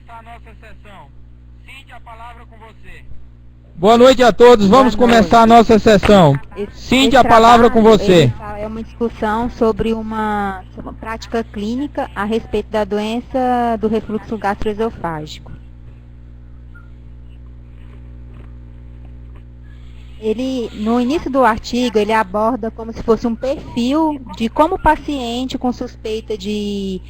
começar a nossa sessão. Cíntia, a palavra com você. Boa noite a todos, vamos começar a nossa sessão. Cíntia, a palavra com você. É uma discussão sobre uma prática clínica a respeito da doença do refluxo gastroesofágico. No início do artigo, ele aborda como se fosse um perfil de como o paciente com suspeita de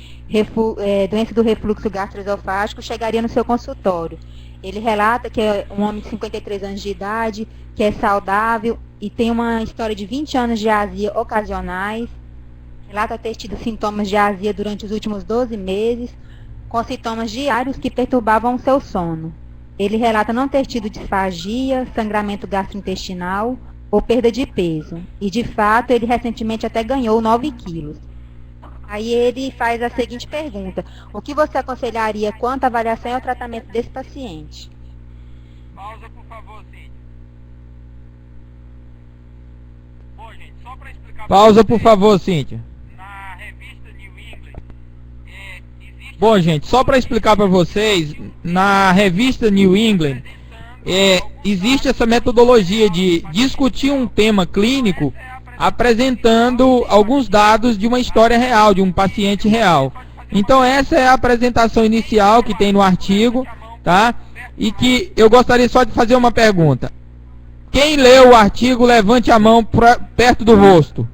doença do refluxo gastroesofágico chegaria no seu consultório. Ele relata que é um homem de 53 anos de idade, que é saudável e tem uma história de 20 anos de azia ocasionais. Relata ter tido sintomas de azia durante os últimos 12 meses, com sintomas diários que perturbavam o seu sono. Ele relata não ter tido disfagia, sangramento gastrointestinal ou perda de peso. E, de fato, ele recentemente até ganhou 9 quilos. Aí ele faz a seguinte pergunta: o que você aconselharia quanto à avaliação e ao tratamento desse paciente? Pausa, por favor, Cíntia. Bom, gente, só para explicar... Pausa, por favor, Cíntia. Na revista New England, existe... Bom, gente, só para explicar para vocês, na revista New England, existe essa metodologia de discutir um tema clínico apresentando alguns dados de uma história real, de um paciente real. Então essa é a apresentação inicial que tem no artigo, tá? E que eu gostaria só de fazer uma pergunta. Quem leu o artigo, levante a mão perto do rosto.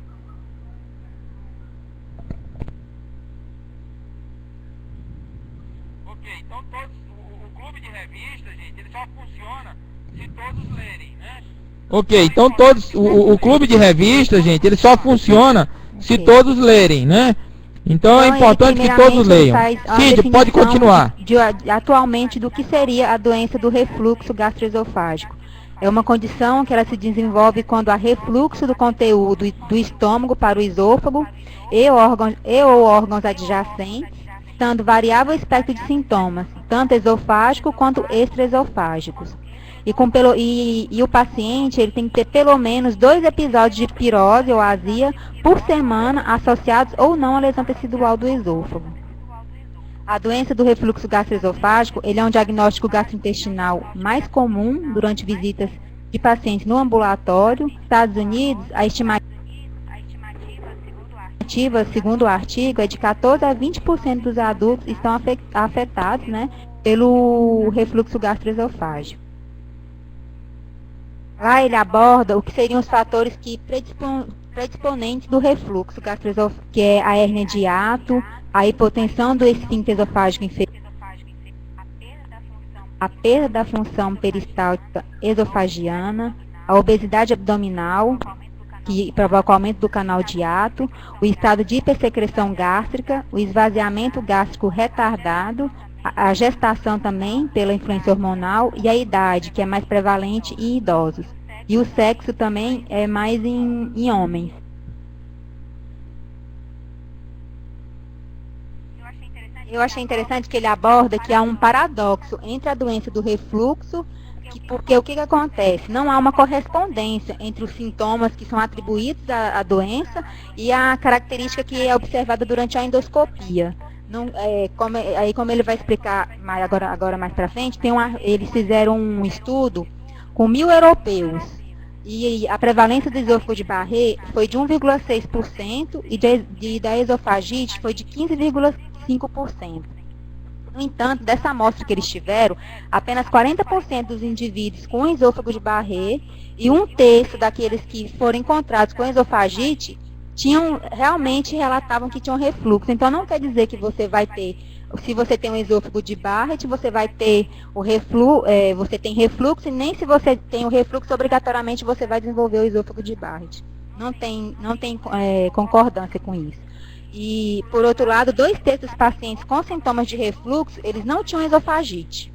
Ok, então o clube de revista, gente, ele só funciona se todos lerem, né? Ok, então todos, o clube de revista, gente, ele só funciona se todos lerem, né? Então é importante que todos leiam. Cíntia, pode continuar. Atualmente, do que seria a doença do refluxo gastroesofágico? É uma condição que ela se desenvolve quando há refluxo do conteúdo do estômago para o esôfago ou órgãos adjacentes, dando variável espectro de sintomas, tanto esofágico quanto extraesofágicos. E o paciente ele tem que ter pelo menos 2 episódios de pirose ou azia por semana, associados ou não à lesão tecidual do esôfago. A doença do refluxo gastroesofágico ele é um diagnóstico gastrointestinal mais comum durante visitas de pacientes no ambulatório. Nos Estados Unidos, a estimativa, segundo o artigo, é de 14 a 20% dos adultos estão afetados, né, pelo refluxo gastroesofágico. Lá ele aborda o que seriam os fatores que predisponentes do refluxo gastroesofágico, que é a hérnia de hiato, a hipotensão do esfíncter esofágico inferior, a perda da função peristáltica esofagiana, a obesidade abdominal, que provoca o aumento do canal de hiato, o estado de hipersecreção gástrica, o esvaziamento gástrico retardado, a gestação também pela influência hormonal e a idade, que é mais prevalente em idosos. E o sexo também é mais em homens. Eu achei interessante que ele aborda que há um paradoxo entre a doença do refluxo, porque o que acontece? Não há uma correspondência entre os sintomas que são atribuídos à doença e a característica que é observada durante a endoscopia. Não, como ele vai explicar agora mais para frente, eles fizeram um estudo com 1.000 europeus e a prevalência do esôfago de Barré foi de 1,6% e da esofagite foi de 15,5%. No entanto, dessa amostra que eles tiveram, apenas 40% dos indivíduos com esôfago de Barré e 1/3 daqueles que foram encontrados com esofagite realmente relatavam que tinham refluxo. Então, não quer dizer que você vai ter, se você tem um esôfago de Barrett, você vai ter você tem refluxo, e nem se você tem o refluxo, obrigatoriamente você vai desenvolver o esôfago de Barrett. Não tem concordância com isso. E, por outro lado, 2/3 dos pacientes com sintomas de refluxo, eles não tinham esofagite.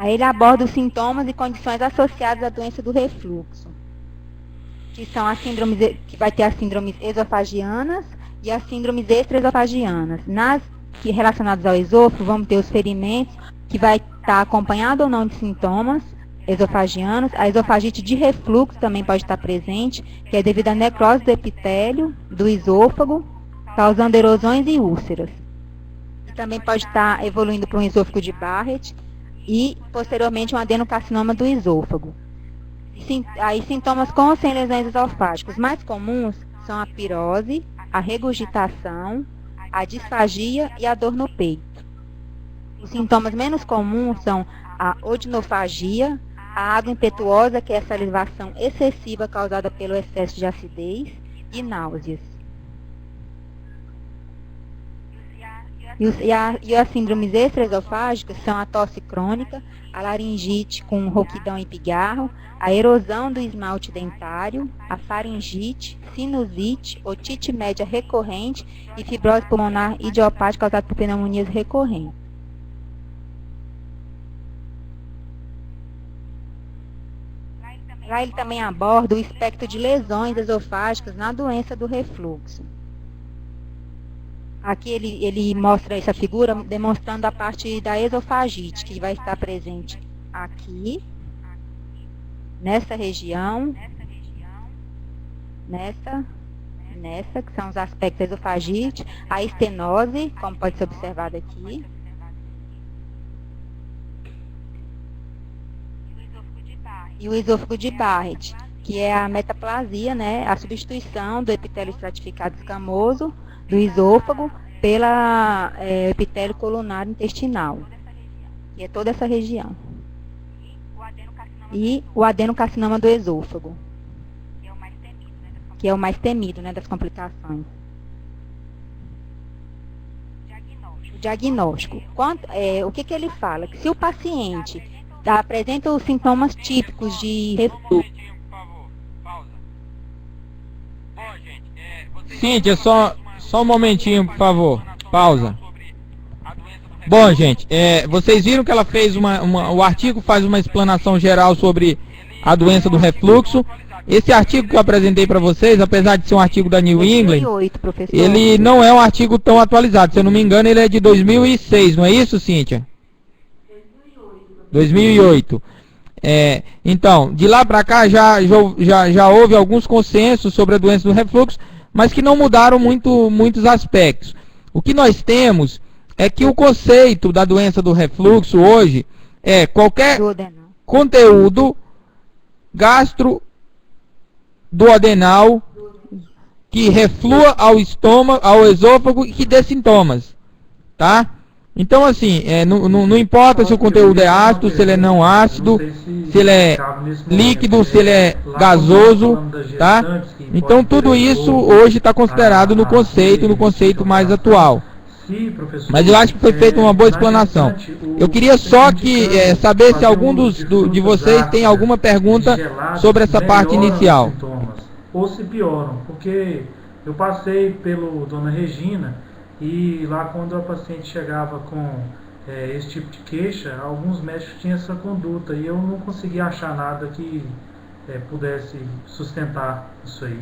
Aí ele aborda os sintomas e condições associadas à doença do refluxo, que são as síndromes, que vai ter as síndromes esofagianas e as síndromes extraesofagianas. Relacionadas ao esôfago, vamos ter os ferimentos, que vai estar acompanhado ou não de sintomas esofagianos. A esofagite de refluxo também pode estar presente, que é devido à necrose do epitélio do esôfago. causando erosões e úlceras. E também pode estar evoluindo para um esôfago de Barrett e, posteriormente, um adenocarcinoma do esôfago. Aí, sintomas com ou sem lesões esofágicas mais comuns são a pirose, a regurgitação, a disfagia e a dor no peito. Os sintomas menos comuns são a odinofagia, a água impetuosa, que é a salivação excessiva causada pelo excesso de acidez, e náuseas. E as síndromes extraesofágicas são a tosse crônica, a laringite com rouquidão e pigarro, a erosão do esmalte dentário, a faringite, sinusite, otite média recorrente e fibrose pulmonar idiopática causada por pneumonias recorrentes. Lá ele também aborda o espectro de lesões esofágicas na doença do refluxo. Aqui ele mostra essa figura demonstrando a parte da esofagite, que vai estar presente aqui, nessa região, nessa, que são os aspectos da esofagite, a estenose, como pode ser observado aqui, e o esôfago de Barrett, que é a metaplasia, né, a substituição do epitélio estratificado escamoso do esôfago pela epitélio colunar intestinal, que é toda essa região. E o adenocarcinoma do esôfago, que é o mais temido, né, das complicações. O diagnóstico. O que ele fala? Que se o paciente apresenta os sintomas típicos de refluxo. Cíntia, só um momentinho, por favor. Pausa. Bom, gente, vocês viram que ela fez o artigo faz uma explanação geral sobre a doença do refluxo. Esse artigo que eu apresentei para vocês, apesar de ser um artigo da New England, 2008, professor. Ele não é um artigo tão atualizado. Se eu não me engano, ele é de 2006, não é isso, Cíntia? 2008. Então, de lá para cá já houve alguns consensos sobre a doença do refluxo, mas que não mudaram muitos aspectos. O que nós temos é que o conceito da doença do refluxo hoje é qualquer conteúdo gastroduodenal que reflua ao estômago, ao esôfago e que dê sintomas, tá? Então, assim, não importa se o conteúdo é ácido, se ele é não ácido, se ele é líquido, se ele é gasoso, tá? Então, tudo isso hoje está considerado no conceito mais atual. Mas eu acho que foi feita uma boa explanação. Eu queria só saber se algum de vocês tem alguma pergunta sobre essa parte inicial. Ou se pioram, porque eu passei pelo Dona Regina, e lá quando a paciente chegava com esse tipo de queixa, alguns médicos tinham essa conduta e eu não conseguia achar nada que pudesse sustentar isso aí.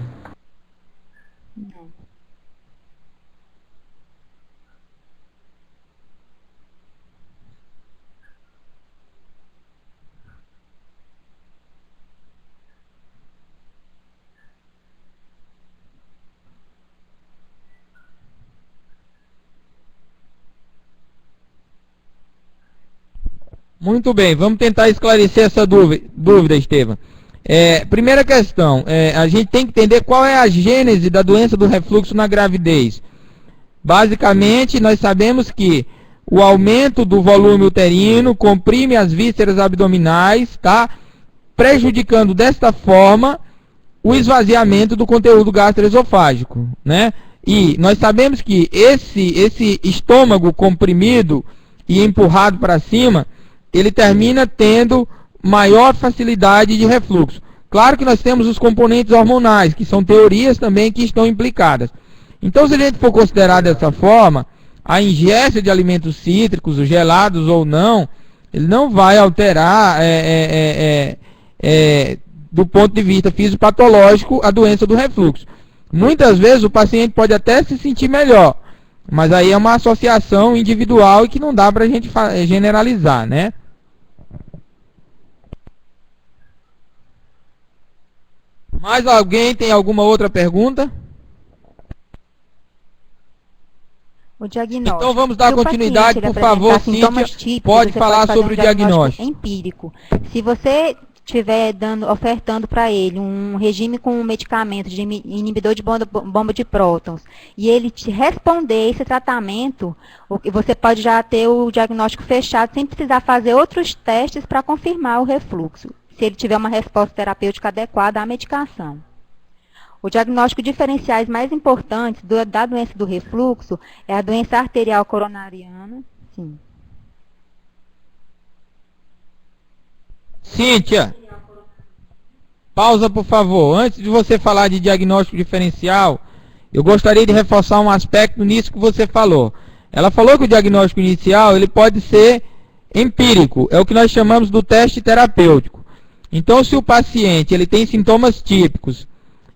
Muito bem, vamos tentar esclarecer essa dúvida, Estevam. Primeira questão, a gente tem que entender qual é a gênese da doença do refluxo na gravidez. Basicamente, nós sabemos que o aumento do volume uterino comprime as vísceras abdominais, tá? Prejudicando desta forma o esvaziamento do conteúdo gastroesofágico, né? E nós sabemos que esse estômago comprimido e empurrado para cima, ele termina tendo maior facilidade de refluxo. Claro que nós temos os componentes hormonais, que são teorias também que estão implicadas. Então, se a gente for considerar dessa forma, a ingesta de alimentos cítricos, gelados ou não, ele não vai alterar, do ponto de vista fisiopatológico, a doença do refluxo. Muitas vezes o paciente pode até se sentir melhor, mas aí é uma associação individual e que não dá para a gente generalizar, né? Mais alguém tem alguma outra pergunta? O diagnóstico. Então vamos dar Se o continuidade, paciente, por ele favor, apresentar sintomas Cíntia, típicos, pode você falar fazer sobre um o diagnóstico. empírico. Se você estiver ofertando para ele um regime com um medicamento de inibidor de bomba de prótons e ele te responder esse tratamento, você pode já ter o diagnóstico fechado sem precisar fazer outros testes para confirmar o refluxo, se ele tiver uma resposta terapêutica adequada à medicação. O diagnóstico diferenciais mais importantes da doença do refluxo é a doença arterial coronariana. Sim. Cíntia, pausa por favor. Antes de você falar de diagnóstico diferencial, eu gostaria de reforçar um aspecto nisso que você falou. Ela falou que o diagnóstico inicial ele pode ser empírico, é o que nós chamamos do teste terapêutico. Então, se o paciente ele tem sintomas típicos,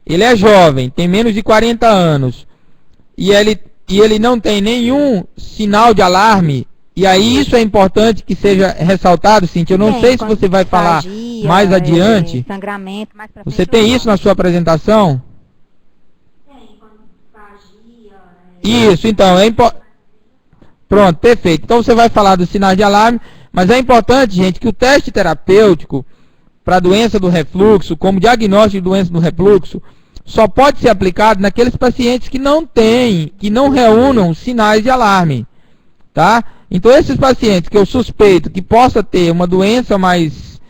ele é jovem, tem menos de 40 anos, e ele não tem nenhum sinal de alarme, e aí isso é importante que seja ressaltado, Cíntia. Eu não sei se você vai falar mais adiante. Sangramento, mais pra Você frente tem ou não. isso na sua apresentação? Isso, então, pronto, perfeito. Então você vai falar dos sinais de alarme, mas é importante, gente, que o teste terapêutico para a doença do refluxo, como diagnóstico de doença do refluxo, só pode ser aplicado naqueles pacientes que não reúnam sinais de alarme, tá? Então esses pacientes que eu suspeito que possa ter uma doença mais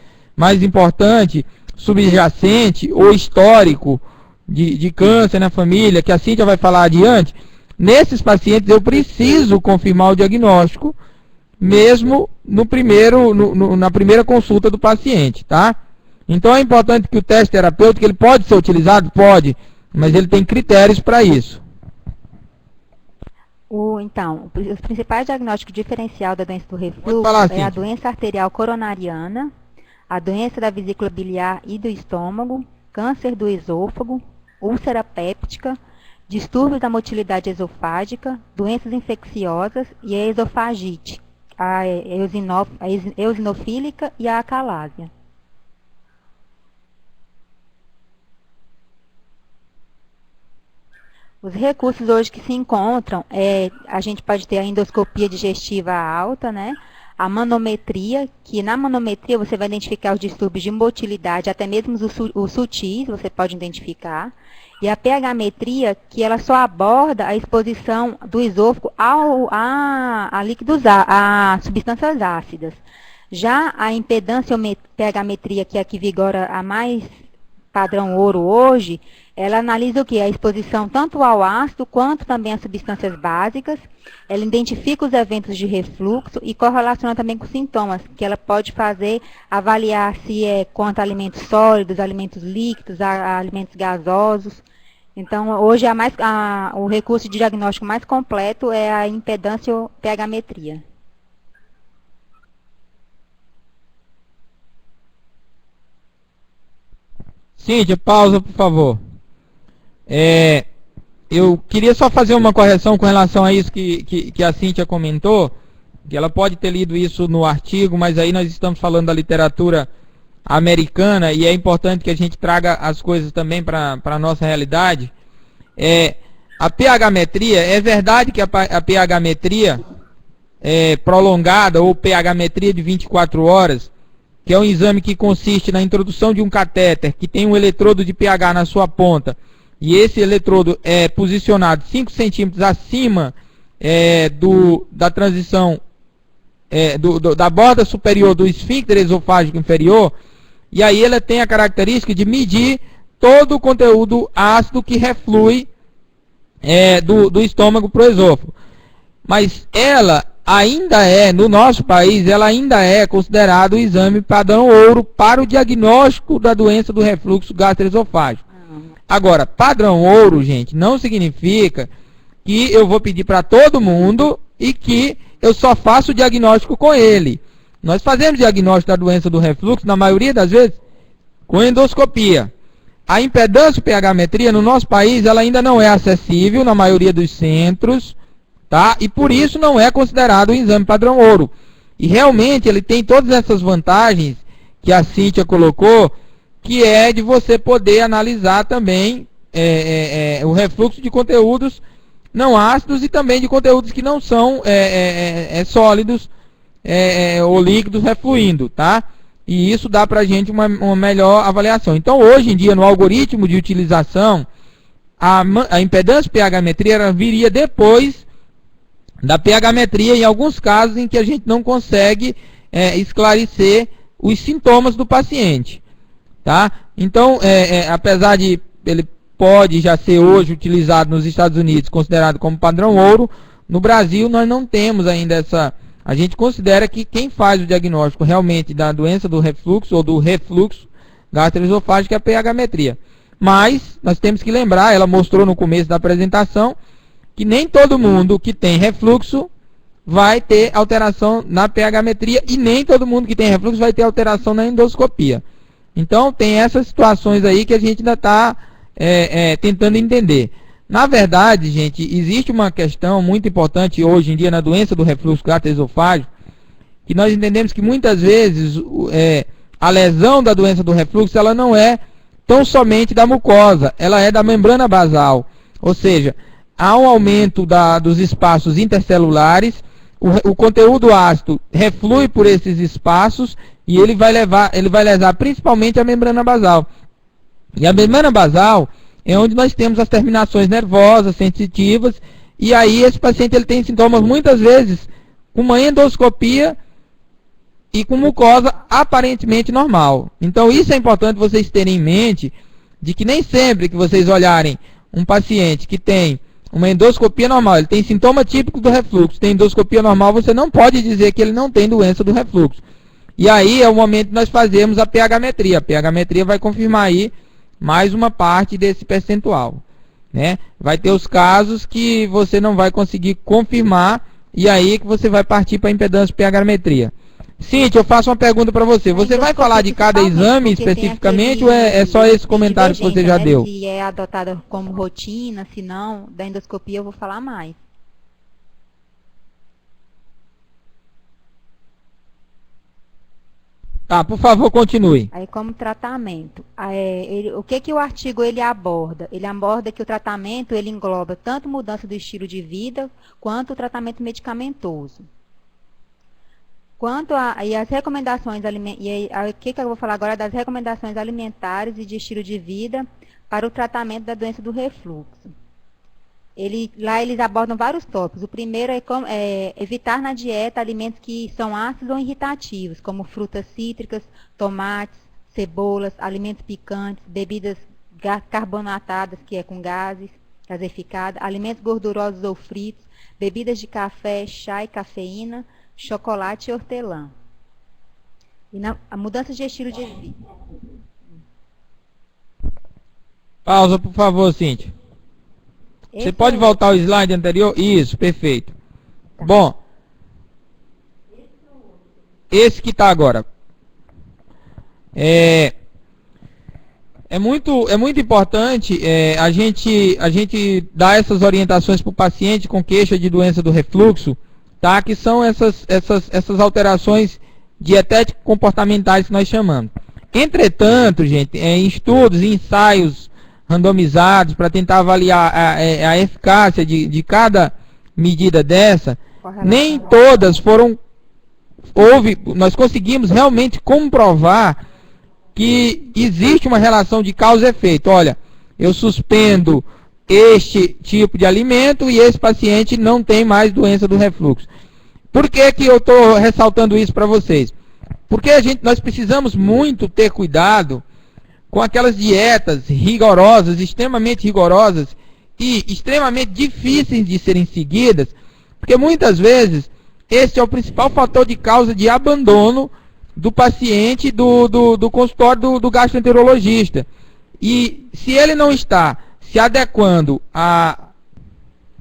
importante, subjacente ou histórico de câncer na família, que a Cíntia vai falar adiante, nesses pacientes eu preciso confirmar o diagnóstico, mesmo na primeira consulta do paciente, tá? Então é importante que o teste terapêutico, ele pode ser utilizado? Pode, mas ele tem critérios para isso. Então, os principais diagnósticos diferenciais da doença do refluxo falar, é a Cíntia. doença arterial coronariana, a doença da vesícula biliar e do estômago, câncer do esôfago, úlcera péptica, distúrbios da motilidade esofágica, doenças infecciosas e a esofagite, a eosinofílica e a acalásia. Os recursos hoje que se encontram, a gente pode ter a endoscopia digestiva alta, né? A manometria, que na manometria você vai identificar os distúrbios de motilidade, até mesmo os sutis, você pode identificar. E a pH-metria, que ela só aborda a exposição do esôfago a líquidos, a substâncias ácidas. Já a impedância pH-metria, que é a que vigora a mais padrão ouro hoje, ela analisa o que? A exposição tanto ao ácido quanto também às substâncias básicas. Ela identifica os eventos de refluxo e correlaciona também com sintomas, que ela pode avaliar se é quanto a alimentos sólidos, alimentos líquidos, a alimentos gasosos. Então, hoje o recurso de diagnóstico mais completo é a impedância pH-metria. Cíntia, pausa, por favor. Eu queria só fazer uma correção com relação a isso que a Cíntia comentou, que ela pode ter lido isso no artigo, mas aí nós estamos falando da literatura americana e é importante que a gente traga as coisas também para a nossa realidade. A pH-metria, é verdade que a pH-metria prolongada ou pH-metria de 24 horas, que é um exame que consiste na introdução de um catéter que tem um eletrodo de pH na sua ponta, e esse eletrodo é posicionado 5 centímetros acima da transição, da borda superior do esfíncter esofágico inferior, e aí ela tem a característica de medir todo o conteúdo ácido que reflui do estômago para o esôfago. Mas ela ainda no nosso país, ela ainda é considerado o exame padrão ouro para o diagnóstico da doença do refluxo gastroesofágico. Agora, padrão ouro, gente, não significa que eu vou pedir para todo mundo e que eu só faço o diagnóstico com ele. Nós fazemos diagnóstico da doença do refluxo, na maioria das vezes, com endoscopia. A impedância pH-metria no nosso país, ela ainda não é acessível na maioria dos centros, tá? E por isso não é considerado um exame padrão ouro. E realmente ele tem todas essas vantagens que a Cíntia colocou, que é de você poder analisar também o refluxo de conteúdos não ácidos e também de conteúdos que não são sólidos ou líquidos refluindo, tá? E isso dá pra gente uma melhor avaliação. Então, hoje em dia, no algoritmo de utilização, a impedância pH-metria ela viria depois da pH-metria, em alguns casos em que a gente não consegue esclarecer os sintomas do paciente, tá? Então, apesar de ele pode já ser hoje utilizado nos Estados Unidos, considerado como padrão ouro, no Brasil nós não temos ainda essa... A gente considera que quem faz o diagnóstico realmente da doença do refluxo ou do refluxo gastroesofágico é a pH-metria. Mas nós temos que lembrar, ela mostrou no começo da apresentação, que nem todo mundo que tem refluxo vai ter alteração na pH-metria e nem todo mundo que tem refluxo vai ter alteração na endoscopia. Então tem essas situações aí que a gente ainda está tentando entender. Na verdade, gente, existe uma questão muito importante hoje em dia na doença do refluxo gastroesofágico, que nós entendemos que muitas vezes a lesão da doença do refluxo ela não é tão somente da mucosa, ela é da membrana basal. Ou seja, há um aumento dos espaços intercelulares, o conteúdo ácido reflui por esses espaços e ele vai lesar principalmente a membrana basal. E a membrana basal é onde nós temos as terminações nervosas, sensitivas, e aí esse paciente ele tem sintomas muitas vezes com uma endoscopia e com mucosa aparentemente normal. Então isso é importante vocês terem em mente, de que nem sempre que vocês olharem um paciente que tem uma endoscopia normal, ele tem sintoma típico do refluxo, tem endoscopia normal, você não pode dizer que ele não tem doença do refluxo. E aí é o momento que nós fazemos a pH-metria. A pH-metria vai confirmar aí mais uma parte desse percentual, né? Vai ter os casos que você não vai conseguir confirmar e aí que você vai partir para a impedância pH-metria. Cíntia, eu faço uma pergunta para você. Você vai falar de cada exame especificamente ou é só esse comentário que você já deu? Se é adotada como rotina, se não, da endoscopia eu vou falar mais. Tá, por favor, continue. Aí, como tratamento, o que o artigo ele aborda? Ele aborda que o tratamento ele engloba tanto mudança do estilo de vida, quanto o tratamento medicamentoso. Quanto as recomendações alimentares, o que eu vou falar agora das recomendações alimentares e de estilo de vida para o tratamento da doença do refluxo. Lá eles abordam vários tópicos. O primeiro é evitar na dieta alimentos que são ácidos ou irritativos, como frutas cítricas, tomates, cebolas, alimentos picantes, bebidas carbonatadas, que é com gases, gaseificada, alimentos gordurosos ou fritos, bebidas de café, chá e cafeína, chocolate e hortelã. E a mudança de estilo de vida. Pausa, por favor, Cíntia. Você pode voltar ao slide anterior? Isso, perfeito. Tá. Bom, esse que está agora. É muito importante a gente dar essas orientações para o paciente com queixa de doença do refluxo, tá? Que são essas alterações dietético-comportamentais que nós chamamos. Entretanto, gente, em estudos e ensaios randomizados para tentar avaliar a eficácia de cada medida dessa, nem todas foram... nós conseguimos realmente comprovar que existe uma relação de causa e efeito. Olha, eu suspendo este tipo de alimento e esse paciente não tem mais doença do refluxo. Por que eu estou ressaltando isso para vocês? Porque nós precisamos muito ter cuidado com aquelas dietas rigorosas, extremamente rigorosas e extremamente difíceis de serem seguidas, porque muitas vezes esse é o principal fator de causa de abandono do paciente do consultório do gastroenterologista. E se ele não está se adequando a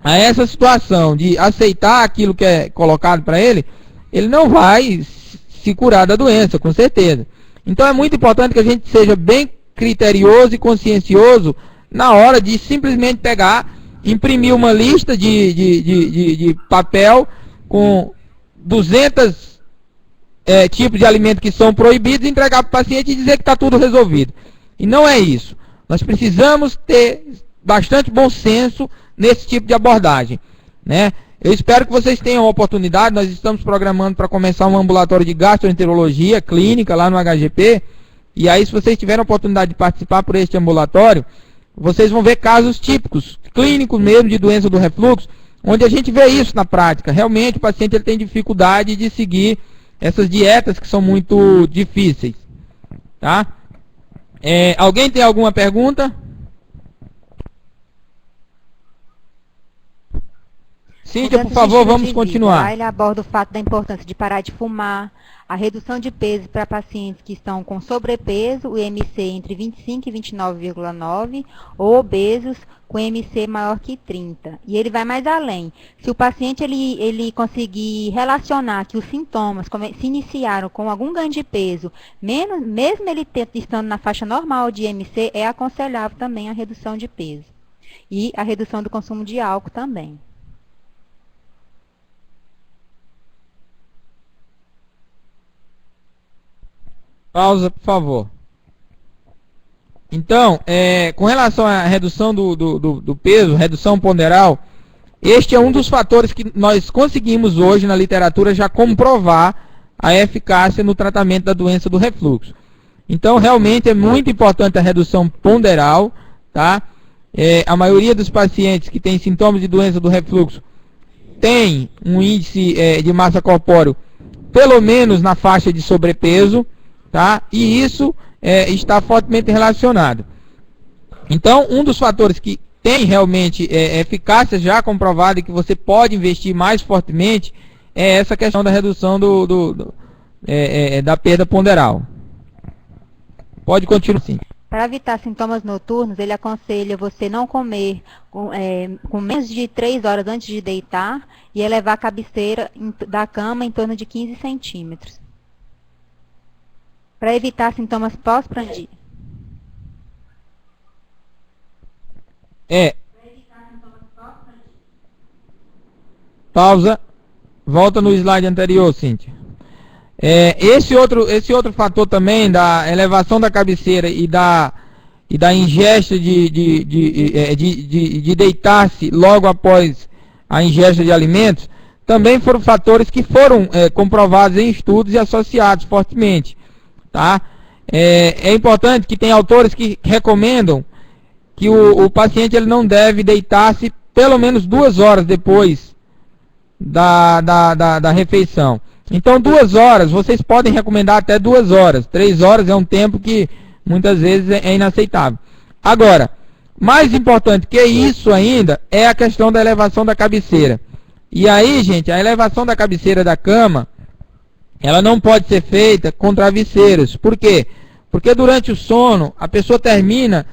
essa situação de aceitar aquilo que é colocado para ele, ele não vai se curar da doença, com certeza. Então é muito importante que a gente seja bem criterioso e consciencioso na hora de simplesmente pegar, imprimir uma lista de papel com 200 tipos de alimentos que são proibidos e entregar para o paciente e dizer que está tudo resolvido. E não é isso. Nós precisamos ter bastante bom senso nesse tipo de abordagem, né? Eu espero que vocês tenham a oportunidade. Nós estamos programando para começar um ambulatório de gastroenterologia clínica lá no HGP. E aí, se vocês tiverem a oportunidade de participar por este ambulatório, vocês vão ver casos típicos, clínicos mesmo, de doença do refluxo, onde a gente vê isso na prática. Realmente o paciente ele tem dificuldade de seguir essas dietas que são muito difíceis. Tá? Alguém tem alguma pergunta? Cíntia, por favor, vamos continuar. Ele aborda o fato da importância de parar de fumar, a redução de peso para pacientes que estão com sobrepeso, o IMC entre 25 e 29,9, ou obesos com IMC maior que 30. E ele vai mais além. Se o paciente ele conseguir relacionar que os sintomas se iniciaram com algum ganho de peso, mesmo ele estando na faixa normal de IMC, é aconselhável também a redução de peso. E a redução do consumo de álcool também. Pausa, por favor. Então, com relação à redução do peso, redução ponderal, este é um dos fatores que nós conseguimos hoje na literatura já comprovar a eficácia no tratamento da doença do refluxo. Então, realmente é muito importante a redução ponderal, tá? A maioria dos pacientes que têm sintomas de doença do refluxo tem um índice de massa corpóreo pelo menos na faixa de sobrepeso, tá? E isso está fortemente relacionado. Então, um dos fatores que tem realmente eficácia já comprovada e que você pode investir mais fortemente é essa questão da redução da perda ponderal. Pode continuar, sim. Para evitar sintomas noturnos, ele aconselha você não comer com menos de 3 horas antes de deitar e elevar a cabeceira da cama em torno de 15 centímetros. Para evitar sintomas pós-prandial. Pausa. Volta no slide anterior, Cíntia. Esse outro fator também da elevação da cabeceira e da ingesta de deitar-se logo após a ingesta de alimentos, também foram fatores que foram comprovados em estudos e associados fortemente. Tá? É importante que tem autores que recomendam que o paciente ele não deve deitar-se pelo menos 2 horas depois da refeição. Então 2 horas, vocês podem recomendar até 2 horas. 3 horas é um tempo que muitas vezes é inaceitável. Agora, mais importante que isso ainda é a questão da elevação da cabeceira. E aí, gente, a elevação da cabeceira da cama, ela não pode ser feita com travesseiros. Por quê? Porque durante o sono, a pessoa termina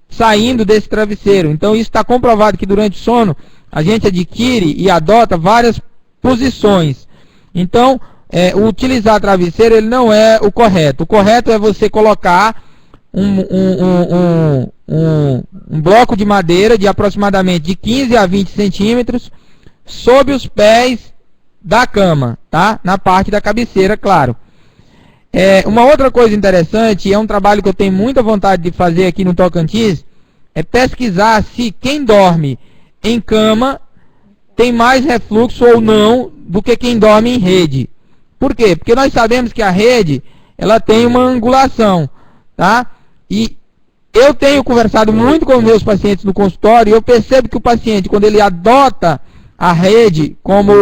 saindo desse travesseiro. Então, isso está comprovado que durante o sono, a gente adquire e adota várias posições. Então, utilizar travesseiro ele não é o correto. O correto é você colocar um bloco de madeira de aproximadamente de 15 a 20 centímetros sob os pés da cama, tá? Na parte da cabeceira, claro. Uma outra coisa interessante, é um trabalho que eu tenho muita vontade de fazer aqui no Tocantins, é pesquisar se quem dorme em cama tem mais refluxo ou não do que quem dorme em rede. Por quê? Porque nós sabemos que a rede, ela tem uma angulação, tá? E eu tenho conversado muito com meus pacientes no consultório e eu percebo que o paciente, quando ele adota a rede como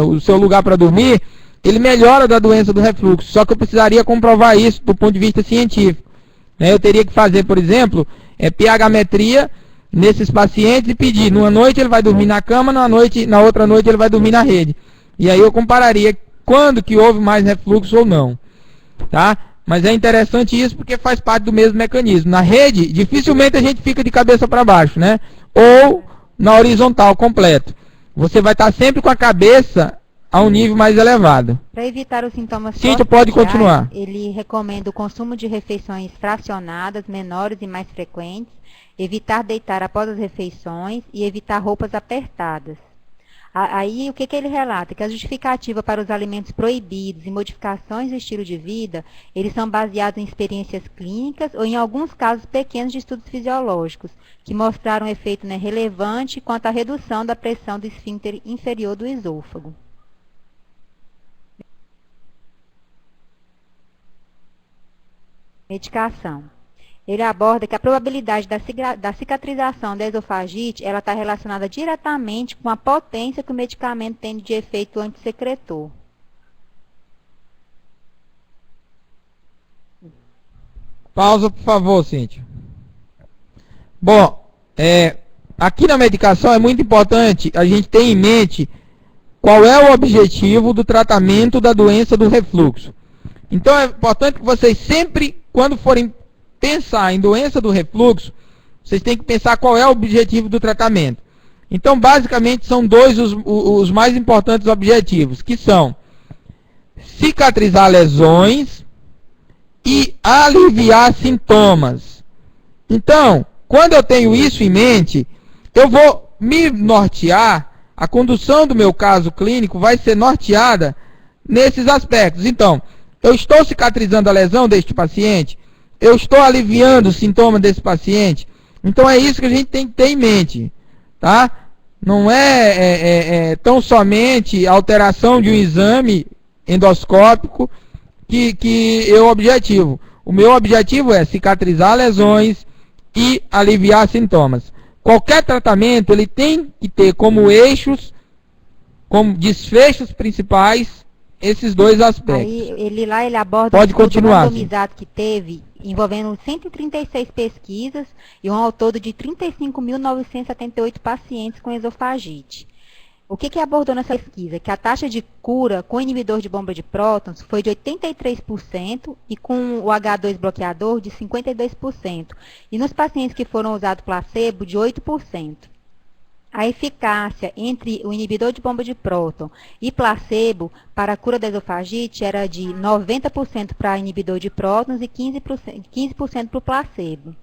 o seu lugar para dormir, ele melhora da doença do refluxo. Só que eu precisaria comprovar isso do ponto de vista científico. Eu teria que fazer, por exemplo, pH-metria nesses pacientes e pedir, numa noite ele vai dormir na cama, na outra noite ele vai dormir na rede. E aí eu compararia quando que houve mais refluxo ou não. Tá? Mas é interessante isso porque faz parte do mesmo mecanismo. Na rede, dificilmente a gente fica de cabeça para baixo, né? Ou na horizontal completo. Você vai estar sempre com a cabeça a um nível mais elevado. Para evitar os sintomas Cíntia, pode continuar. Ele recomenda o consumo de refeições fracionadas, menores e mais frequentes, evitar deitar após as refeições e evitar roupas apertadas. Aí, o que ele relata? Que a justificativa para os alimentos proibidos e modificações do estilo de vida, eles são baseados em experiências clínicas ou, em alguns casos, pequenos de estudos fisiológicos, que mostraram um efeito, né, relevante quanto à redução da pressão do esfíncter inferior do esôfago. Medicação. Ele aborda que a probabilidade da cicatrização da esofagite ela está relacionada diretamente com a potência que o medicamento tem de efeito antissecretor. Pausa, por favor, Cíntia. Bom, aqui na medicação é muito importante a gente ter em mente qual é o objetivo do tratamento da doença do refluxo. Então é importante que vocês sempre, quando forem pensar em doença do refluxo, vocês têm que pensar qual é o objetivo do tratamento. Então, basicamente, são dois os mais importantes objetivos, que são cicatrizar lesões e aliviar sintomas. Então, quando eu tenho isso em mente, eu vou me nortear, a condução do meu caso clínico vai ser norteada nesses aspectos. Então, eu estou cicatrizando a lesão deste paciente, eu estou aliviando os sintomas desse paciente. Então é isso que a gente tem que ter em mente, tá? Não é tão somente a alteração de um exame endoscópico que é o objetivo. O meu objetivo é cicatrizar lesões e aliviar sintomas. Qualquer tratamento ele tem que ter como eixos, como desfechos principais, esses dois aspectos. Aí, ele aborda Pode um estudo continuar, randomizado que teve, envolvendo 136 pesquisas e um ao todo de 35.978 pacientes com esofagite. O que abordou nessa pesquisa? Que a taxa de cura com inibidor de bomba de prótons foi de 83% e com o H2 bloqueador de 52%. E nos pacientes que foram usados placebo, de 8%. A eficácia entre o inibidor de bomba de próton e placebo para a cura da esofagite era de 90% para inibidor de prótons e 15% para o placebo.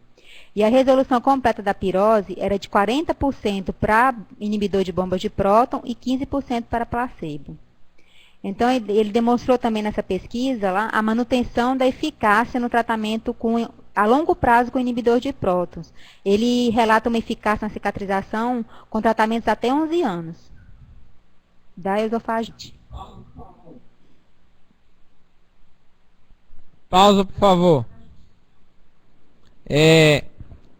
E a resolução completa da pirose era de 40% para inibidor de bomba de próton e 15% para placebo. Então, ele demonstrou também nessa pesquisa lá, a manutenção da eficácia no tratamento a longo prazo com inibidor de prótons. Ele relata uma eficácia na cicatrização com tratamentos até 11 anos da esofagite. Pausa, por favor.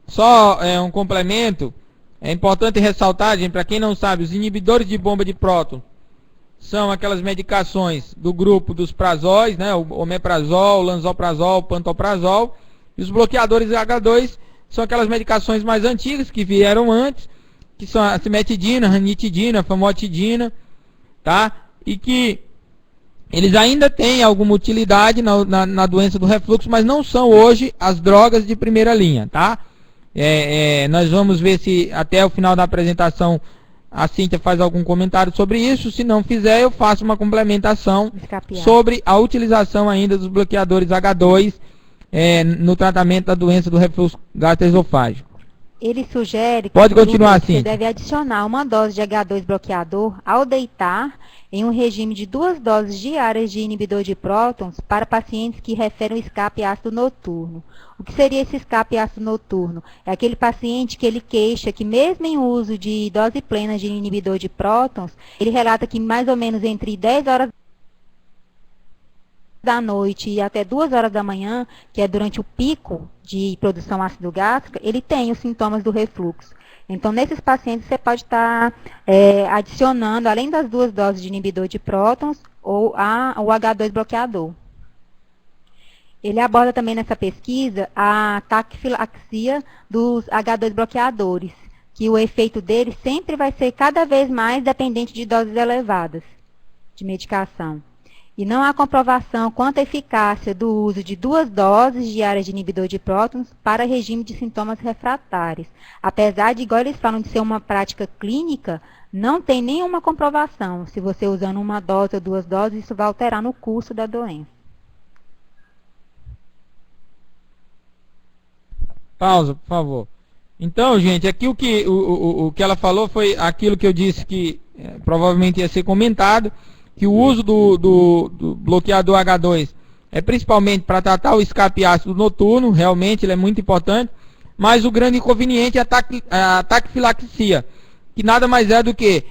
Só um complemento. É importante ressaltar, gente, para quem não sabe, os inibidores de bomba de próton são aquelas medicações do grupo dos prazóis, né, o omeprazol, lansoprazol, pantoprazol. E os bloqueadores H2 são aquelas medicações mais antigas que vieram antes, que são a cimetidina, ranitidina, famotidina, tá? E que eles ainda têm alguma utilidade na doença do refluxo, mas não são hoje as drogas de primeira linha, tá? Nós vamos ver se até o final da apresentação a Cíntia faz algum comentário sobre isso. Se não fizer, eu faço uma complementação sobre a utilização ainda dos bloqueadores H2 no tratamento da doença do refluxo gastroesofágico. Ele sugere que Pode continuar assim. você deve adicionar uma dose de H2 bloqueador ao deitar em um regime de 2 doses diárias de inibidor de prótons para pacientes que referem o escape ácido noturno. O que seria esse escape ácido noturno? É aquele paciente que ele queixa que mesmo em uso de dose plena de inibidor de prótons, ele relata que mais ou menos entre 10 horas da noite e até 2 horas da manhã, que é durante o pico de produção ácido gástrica, ele tem os sintomas do refluxo. Então, nesses pacientes, você pode estar adicionando, além das 2 doses de inibidor de prótons, ou o H2 bloqueador. Ele aborda também nessa pesquisa a taquifilaxia dos H2 bloqueadores, que o efeito deles sempre vai ser cada vez mais dependente de doses elevadas de medicação. E não há comprovação quanto à eficácia do uso de 2 doses diárias de inibidor de prótons para regime de sintomas refratários. Apesar de, igual eles falam, de ser uma prática clínica, não tem nenhuma comprovação. Se você usando uma dose ou 2 doses, isso vai alterar no curso da doença. Pausa, por favor. Então, gente, aqui o que ela falou foi aquilo que eu disse que provavelmente ia ser comentado, que o uso do bloqueador H2 é principalmente para tratar o escape ácido noturno, realmente ele é muito importante, mas o grande inconveniente é a taquifilaxia, que nada mais é do que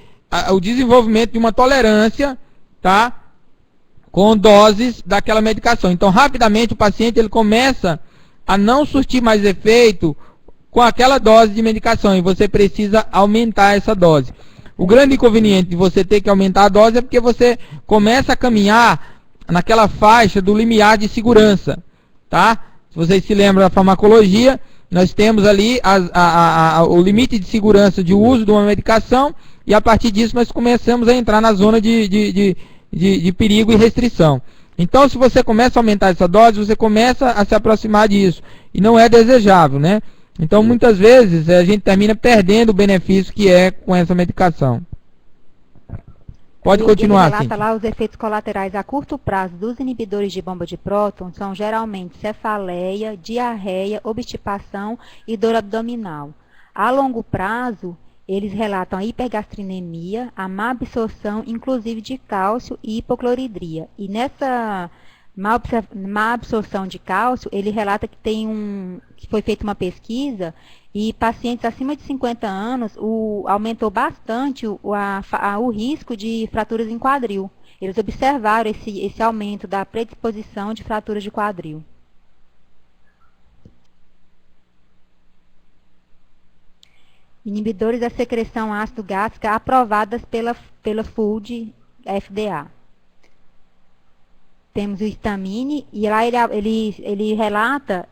o desenvolvimento de uma tolerância, tá, com doses daquela medicação. Então, rapidamente o paciente ele começa a não surtir mais efeito com aquela dose de medicação e você precisa aumentar essa dose. O grande inconveniente de você ter que aumentar a dose é porque você começa a caminhar naquela faixa do limiar de segurança, tá? Se vocês se lembram da farmacologia, nós temos ali o limite de segurança de uso de uma medicação e a partir disso nós começamos a entrar na zona de perigo e restrição. Então, se você começa a aumentar essa dose, você começa a se aproximar disso e não é desejável, né? Então, muitas vezes, a gente termina perdendo o benefício que é com essa medicação. Pode continuar, ele relata sim. lá os efeitos colaterais a curto prazo dos inibidores de bomba de próton são geralmente cefaleia, diarreia, obstipação e dor abdominal. A longo prazo, eles relatam a hipergastrinemia, a má absorção, inclusive de cálcio e hipocloridria. E nessa má absorção de cálcio, ele relata que que foi feita uma pesquisa e pacientes acima de 50 anos aumentou bastante o risco de fraturas em quadril. Eles observaram esse aumento da predisposição de fraturas de quadril. Inibidores da secreção ácido gástrica aprovadas pela Food FDA. Temos o histamine, e lá ele relata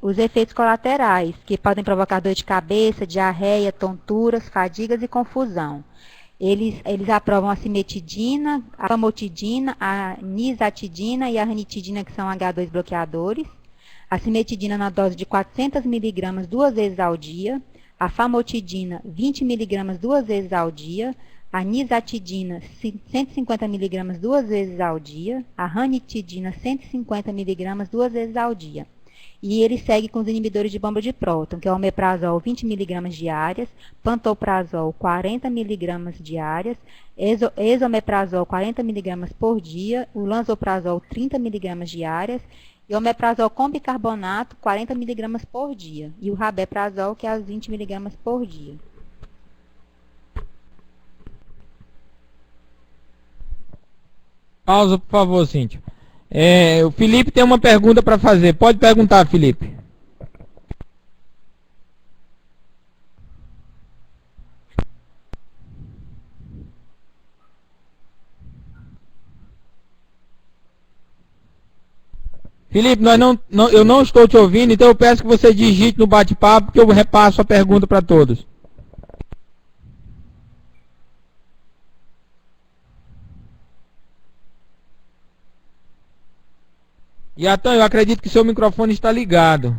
os efeitos colaterais, que podem provocar dor de cabeça, diarreia, tonturas, fadigas e confusão. Eles aprovam a cimetidina, a famotidina, a nizatidina e a ranitidina, que são H2 bloqueadores. A cimetidina na dose de 400 mg 2 vezes ao dia. A famotidina, 20 mg 2 vezes ao dia. A nizatidina, 150 mg 2 vezes ao dia. A ranitidina, 150 mg 2 vezes ao dia. E ele segue com os inibidores de bomba de próton, que é o omeprazol 20 mg diárias, pantoprazol 40 mg diárias, esomeprazol 40 mg por dia, o lansoprazol 30 mg diárias, e o omeprazol com bicarbonato 40 mg por dia, e o rabeprazol, que é as 20 mg por dia. Pausa, por favor, Cíntia. O Felipe tem uma pergunta para fazer. Pode perguntar, Felipe. Felipe, eu não estou te ouvindo, então eu peço que você digite no bate-papo que eu repasso a pergunta para todos. E Atan, eu acredito que seu microfone está ligado.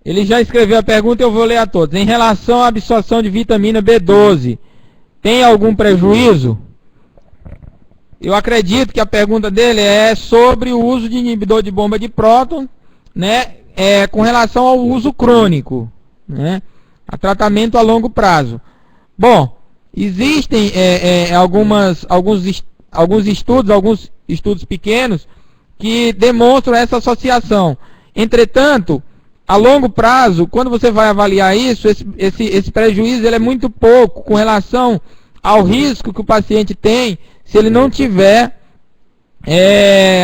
Ele já escreveu a pergunta e eu vou ler a todos. Em relação à absorção de vitamina B12, tem algum prejuízo? Eu acredito que a pergunta dele é sobre o uso de inibidor de bomba de próton, né, com relação ao uso crônico, né, a tratamento a longo prazo. Bom, existem alguns estudos pequenos que demonstram essa associação. Entretanto, a longo prazo, quando você vai avaliar isso, esse prejuízo ele é muito pouco com relação ao risco que o paciente tem se ele não tiver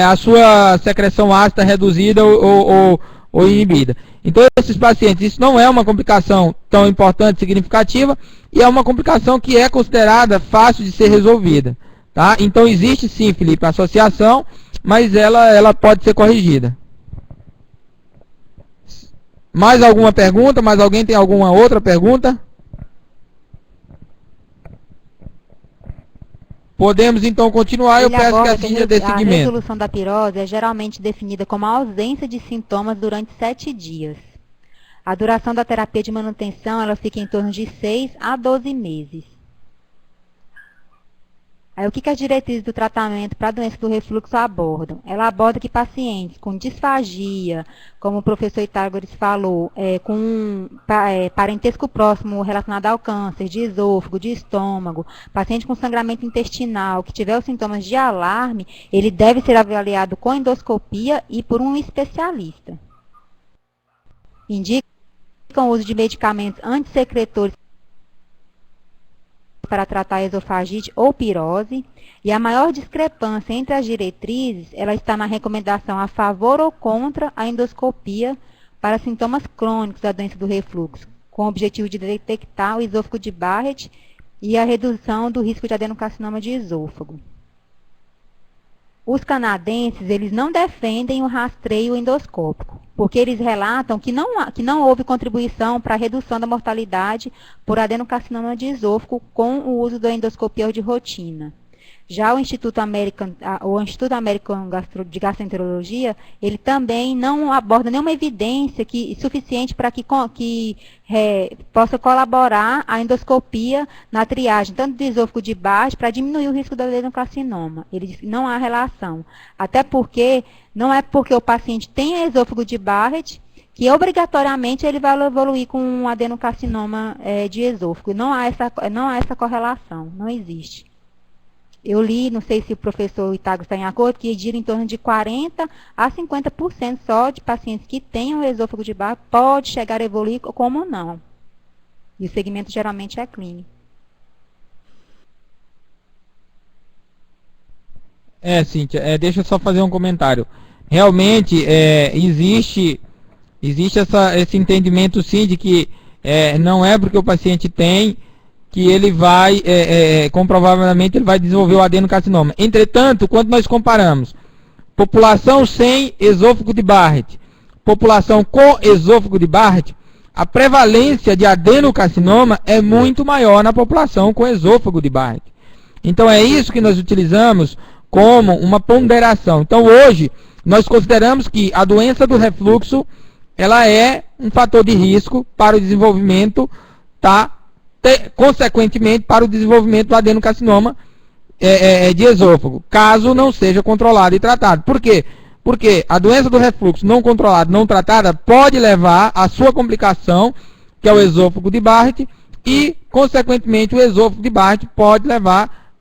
a sua secreção ácida reduzida ou inibida. Então, esses pacientes, isso não é uma complicação tão importante, significativa, e é uma complicação que é considerada fácil de ser resolvida. Tá? Então, existe sim, Felipe, a associação, mas ela pode ser corrigida. Mais alguma pergunta? Mais alguém tem alguma outra pergunta? Podemos então continuar, eu Ele peço que aborda a Cíntia dê a seguimento. resolução da pirose é geralmente definida como a ausência de sintomas durante 7 dias. A duração da terapia de manutenção ela fica em torno de 6 a 12 meses. Aí, o que as diretrizes do tratamento para a doença do refluxo abordam? Ela aborda que pacientes com disfagia, como o professor Itágoras falou, com parentesco próximo relacionado ao câncer, de esôfago, de estômago, paciente com sangramento intestinal, que tiver os sintomas de alarme, ele deve ser avaliado com endoscopia e por um especialista. Indicam o uso de medicamentos antissecretores para tratar a esofagite ou pirose, e a maior discrepância entre as diretrizes, ela está na recomendação a favor ou contra a endoscopia para sintomas crônicos da doença do refluxo, com o objetivo de detectar o esôfago de Barrett e a redução do risco de adenocarcinoma de esôfago. Os canadenses, eles não defendem o rastreio endoscópico, porque eles relatam que não houve contribuição para a redução da mortalidade por adenocarcinoma de esôfago com o uso da endoscopia de rotina. Já o Instituto American de Gastroenterologia, ele também não aborda nenhuma evidência suficiente para que possa colaborar a endoscopia na triagem, tanto do esôfago de Barrett, para diminuir o risco do adenocarcinoma. Ele diz que não há relação. Até porque, não é porque o paciente tem esôfago de Barrett que obrigatoriamente ele vai evoluir com um adenocarcinoma de esôfago. Não há essa correlação, não existe. Eu li, não sei se o professor Itágoras está em acordo, que gira em torno de 40% a 50% só de pacientes que tenham esôfago de Barrett pode chegar a evoluir como não. E o segmento geralmente é clínico. Cíntia, deixa eu só fazer um comentário. Realmente, existe esse entendimento, sim, de que não é porque o paciente tem que ele vai, comprovavelmente, ele vai desenvolver o adenocarcinoma. Entretanto, quando nós comparamos população sem esôfago de Barrett, população com esôfago de Barrett, a prevalência de adenocarcinoma é muito maior na população com esôfago de Barrett. Então, é isso que nós utilizamos como uma ponderação. Então, hoje, nós consideramos que a doença do refluxo, ela é um fator de risco para o desenvolvimento, consequentemente, para o desenvolvimento do adenocarcinoma de esôfago, caso não seja controlado e tratado. Por quê? Porque a doença do refluxo não controlada, não tratada, pode levar à sua complicação, que é o esôfago de Barrett, e, consequentemente, o esôfago de Barrett pode levar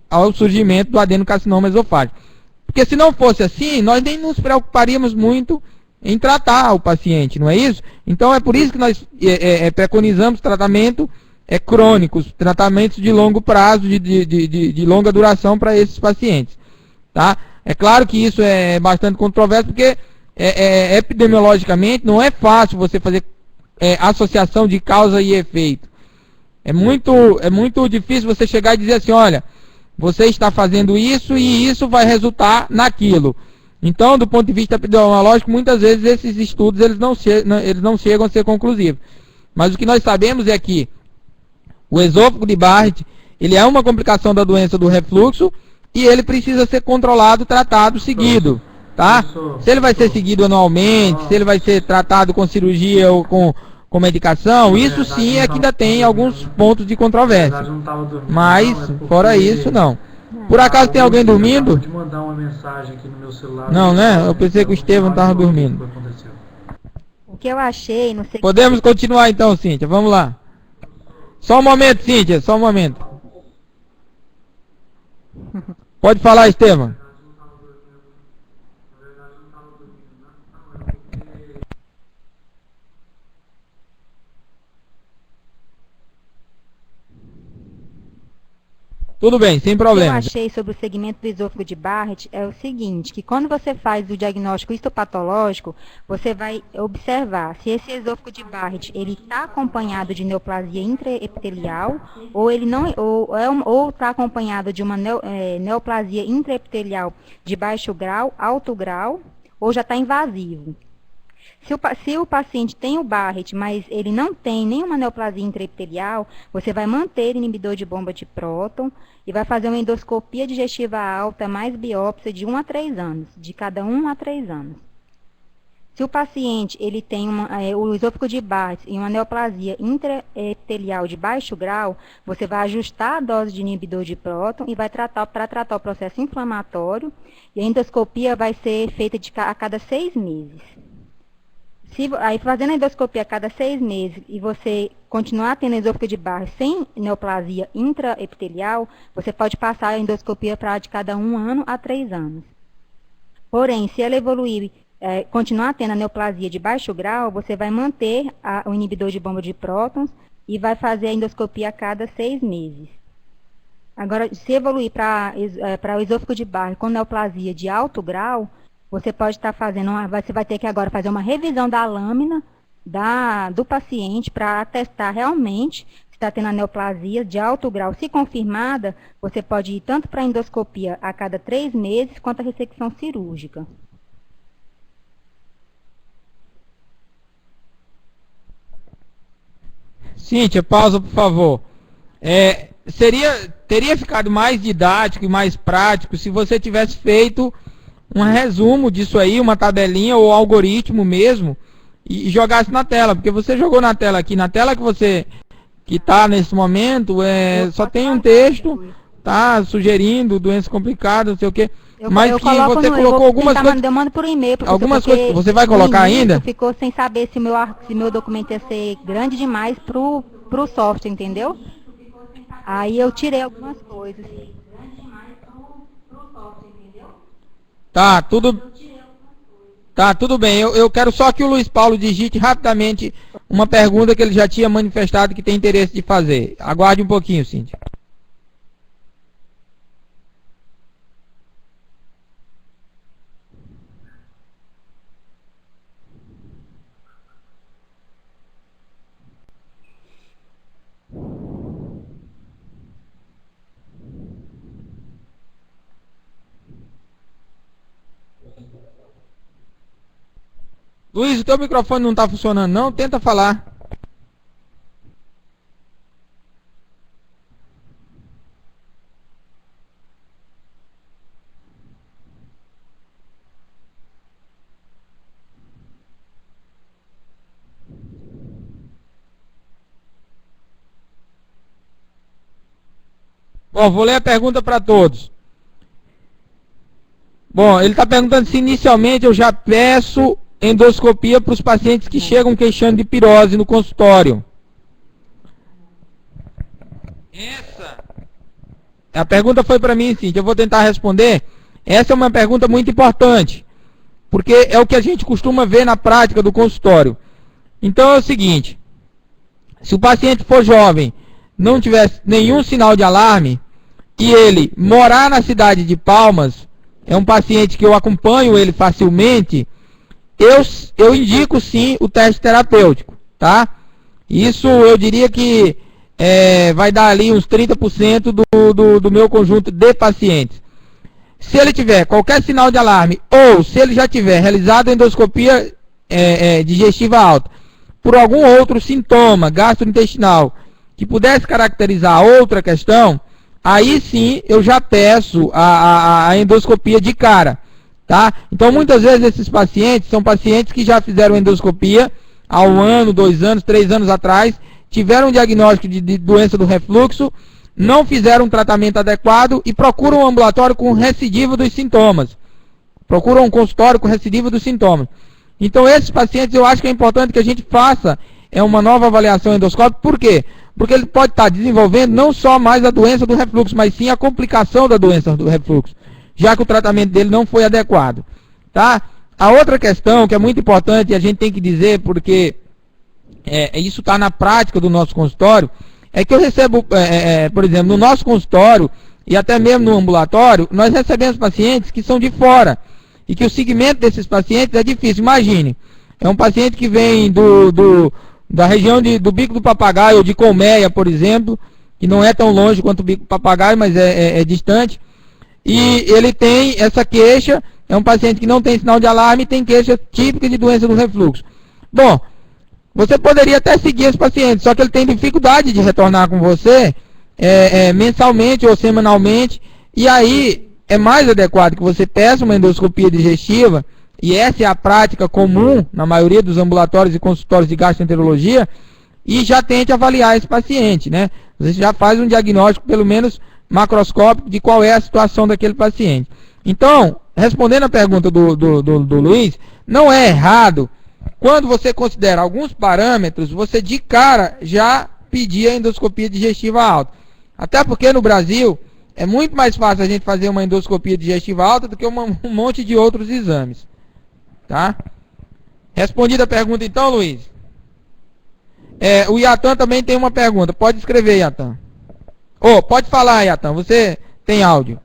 ao surgimento do adenocarcinoma esofágico. Porque se não fosse assim, nós nem nos preocuparíamos muito em tratar o paciente, não é isso? Então é por isso que nós preconizamos tratamento crônicos, tratamentos de longo prazo, de longa duração para esses pacientes. Tá? É claro que isso é bastante controverso, porque epidemiologicamente não é fácil você fazer associação de causa e efeito. É muito difícil você chegar e dizer assim, olha, você está fazendo isso e isso vai resultar naquilo. Então, do ponto de vista epidemiológico, muitas vezes esses estudos eles não chegam a ser conclusivos. Mas o que nós sabemos é que o esôfago de Barrett, ele é uma complicação da doença do refluxo e ele precisa ser controlado, tratado, seguido. Tá? Se ele vai ser seguido anualmente, se ele vai ser tratado com cirurgia ou com medicação, isso sim é que ainda tem alguns pontos de controvérsia. Mas, fora isso, não. Por acaso tem alguém dormindo? Vou mandar uma mensagem aqui no meu celular. Não, né? Eu pensei que o Estevão estava dormindo. O que eu achei, não sei... Podemos continuar então, Cíntia. Vamos lá. Só um momento, Cíntia. Só um momento. Pode falar, Estevão. Tudo bem, sem problema. O que eu achei sobre o segmento do esôfago de Barrett é o seguinte, que quando você faz o diagnóstico histopatológico, você vai observar se esse esôfago de Barrett ele está acompanhado de neoplasia intraepitelial ou ele não ou está acompanhado de uma neoplasia intraepitelial de baixo grau, alto grau, ou já está invasivo. Se o paciente tem o Barrett, mas ele não tem nenhuma neoplasia intraepitelial, você vai manter inibidor de bomba de próton e vai fazer uma endoscopia digestiva alta mais biópsia de 1 a 3 anos, de cada 1 a 3 anos. Se o paciente ele tem o esôfago de Barrett e uma neoplasia intraepitelial de baixo grau, você vai ajustar a dose de inibidor de próton e vai tratar o processo inflamatório, e a endoscopia vai ser feita a cada 6 meses. Aí fazendo a endoscopia a cada 6 meses e você continuar tendo esôfago de Barrett sem neoplasia intraepitelial, você pode passar a endoscopia para de cada 1 ano a 3 anos. Porém, se ela evoluir, continuar tendo a neoplasia de baixo grau, você vai manter o inibidor de bomba de prótons e vai fazer a endoscopia a cada 6 meses. Agora, se evoluir para o esôfago de Barrett com neoplasia de alto grau, você pode estar fazendo, você vai ter que agora fazer uma revisão da lâmina do paciente para atestar realmente se está tendo a neoplasia de alto grau. Se confirmada, você pode ir tanto para a endoscopia a cada 3 meses, quanto a ressecção cirúrgica. Cíntia, pausa, por favor. Teria ficado mais didático e mais prático se você tivesse feito um resumo disso aí, uma tabelinha ou algoritmo mesmo, e jogasse na tela, porque você jogou na tela aqui, na tela que está nesse momento, só tem um texto, tá, sugerindo doença complicada, não sei o quê, mas que você colocou algumas coisas. Eu mando por e-mail, algumas coisas você vai colocar ainda? Ficou sem saber se meu documento ia ser grande demais pro software, entendeu? Aí eu tirei algumas coisas. Tá, tudo bem. Eu quero só que o Luiz Paulo digite rapidamente uma pergunta que ele já tinha manifestado que tem interesse de fazer. Aguarde um pouquinho, Cíntia. Luiz, o teu microfone não está funcionando não? Tenta falar. Bom, vou ler a pergunta para todos. Bom, ele está perguntando se inicialmente eu já peço endoscopia para os pacientes que chegam queixando de pirose no consultório. A pergunta foi para mim, Cíntia, eu vou tentar responder. Essa é uma pergunta muito importante, porque é o que a gente costuma ver na prática do consultório. Então é o seguinte, se o paciente for jovem, não tiver nenhum sinal de alarme, e ele morar na cidade de Palmas, é um paciente que eu acompanho ele facilmente, eu indico sim o teste terapêutico, tá? Isso eu diria que vai dar ali uns 30% do meu conjunto de pacientes. Se ele tiver qualquer sinal de alarme, ou se ele já tiver realizado a endoscopia digestiva alta, por algum outro sintoma gastrointestinal que pudesse caracterizar outra questão, aí sim eu já peço a endoscopia de cara. Tá? Então, muitas vezes esses pacientes são pacientes que já fizeram endoscopia há 1 ano, 2 anos, 3 anos atrás, tiveram um diagnóstico de doença do refluxo, não fizeram um tratamento adequado e procuram um ambulatório com recidiva dos sintomas. Procuram um consultório com recidiva dos sintomas. Então, esses pacientes eu acho que é importante que a gente faça uma nova avaliação endoscópica. Por quê? Porque ele pode estar desenvolvendo não só mais a doença do refluxo, mas sim a complicação da doença do refluxo, já que o tratamento dele não foi adequado. Tá? A outra questão que é muito importante e a gente tem que dizer, porque isso está na prática do nosso consultório, é que eu recebo, por exemplo, no nosso consultório e até mesmo no ambulatório, nós recebemos pacientes que são de fora e que o segmento desses pacientes é difícil. Imagine, é um paciente que vem da região do Bico do Papagaio ou de Colmeia, por exemplo, que não é tão longe quanto o Bico do Papagaio, mas é distante. E ele tem essa queixa é um paciente que não tem sinal de alarme e tem queixa típica de doença do refluxo. Bom, você poderia até seguir esse paciente, só que ele tem dificuldade de retornar com você mensalmente ou semanalmente, e aí é mais adequado que você peça uma endoscopia digestiva, e essa é a prática comum na maioria dos ambulatórios e consultórios de gastroenterologia, e já tente avaliar esse paciente, né? Você já faz um diagnóstico, pelo menos macroscópico, de qual é a situação daquele paciente. Então, respondendo a pergunta do Luiz, não é errado, quando você considera alguns parâmetros, você de cara já pedir a endoscopia digestiva alta. Até porque no Brasil é muito mais fácil a gente fazer uma endoscopia digestiva alta do que um monte de outros exames. Tá? Respondida a pergunta então, Luiz? O Yatan também tem uma pergunta. Pode escrever, Yatan. Pode falar, Yatan. Você tem áudio.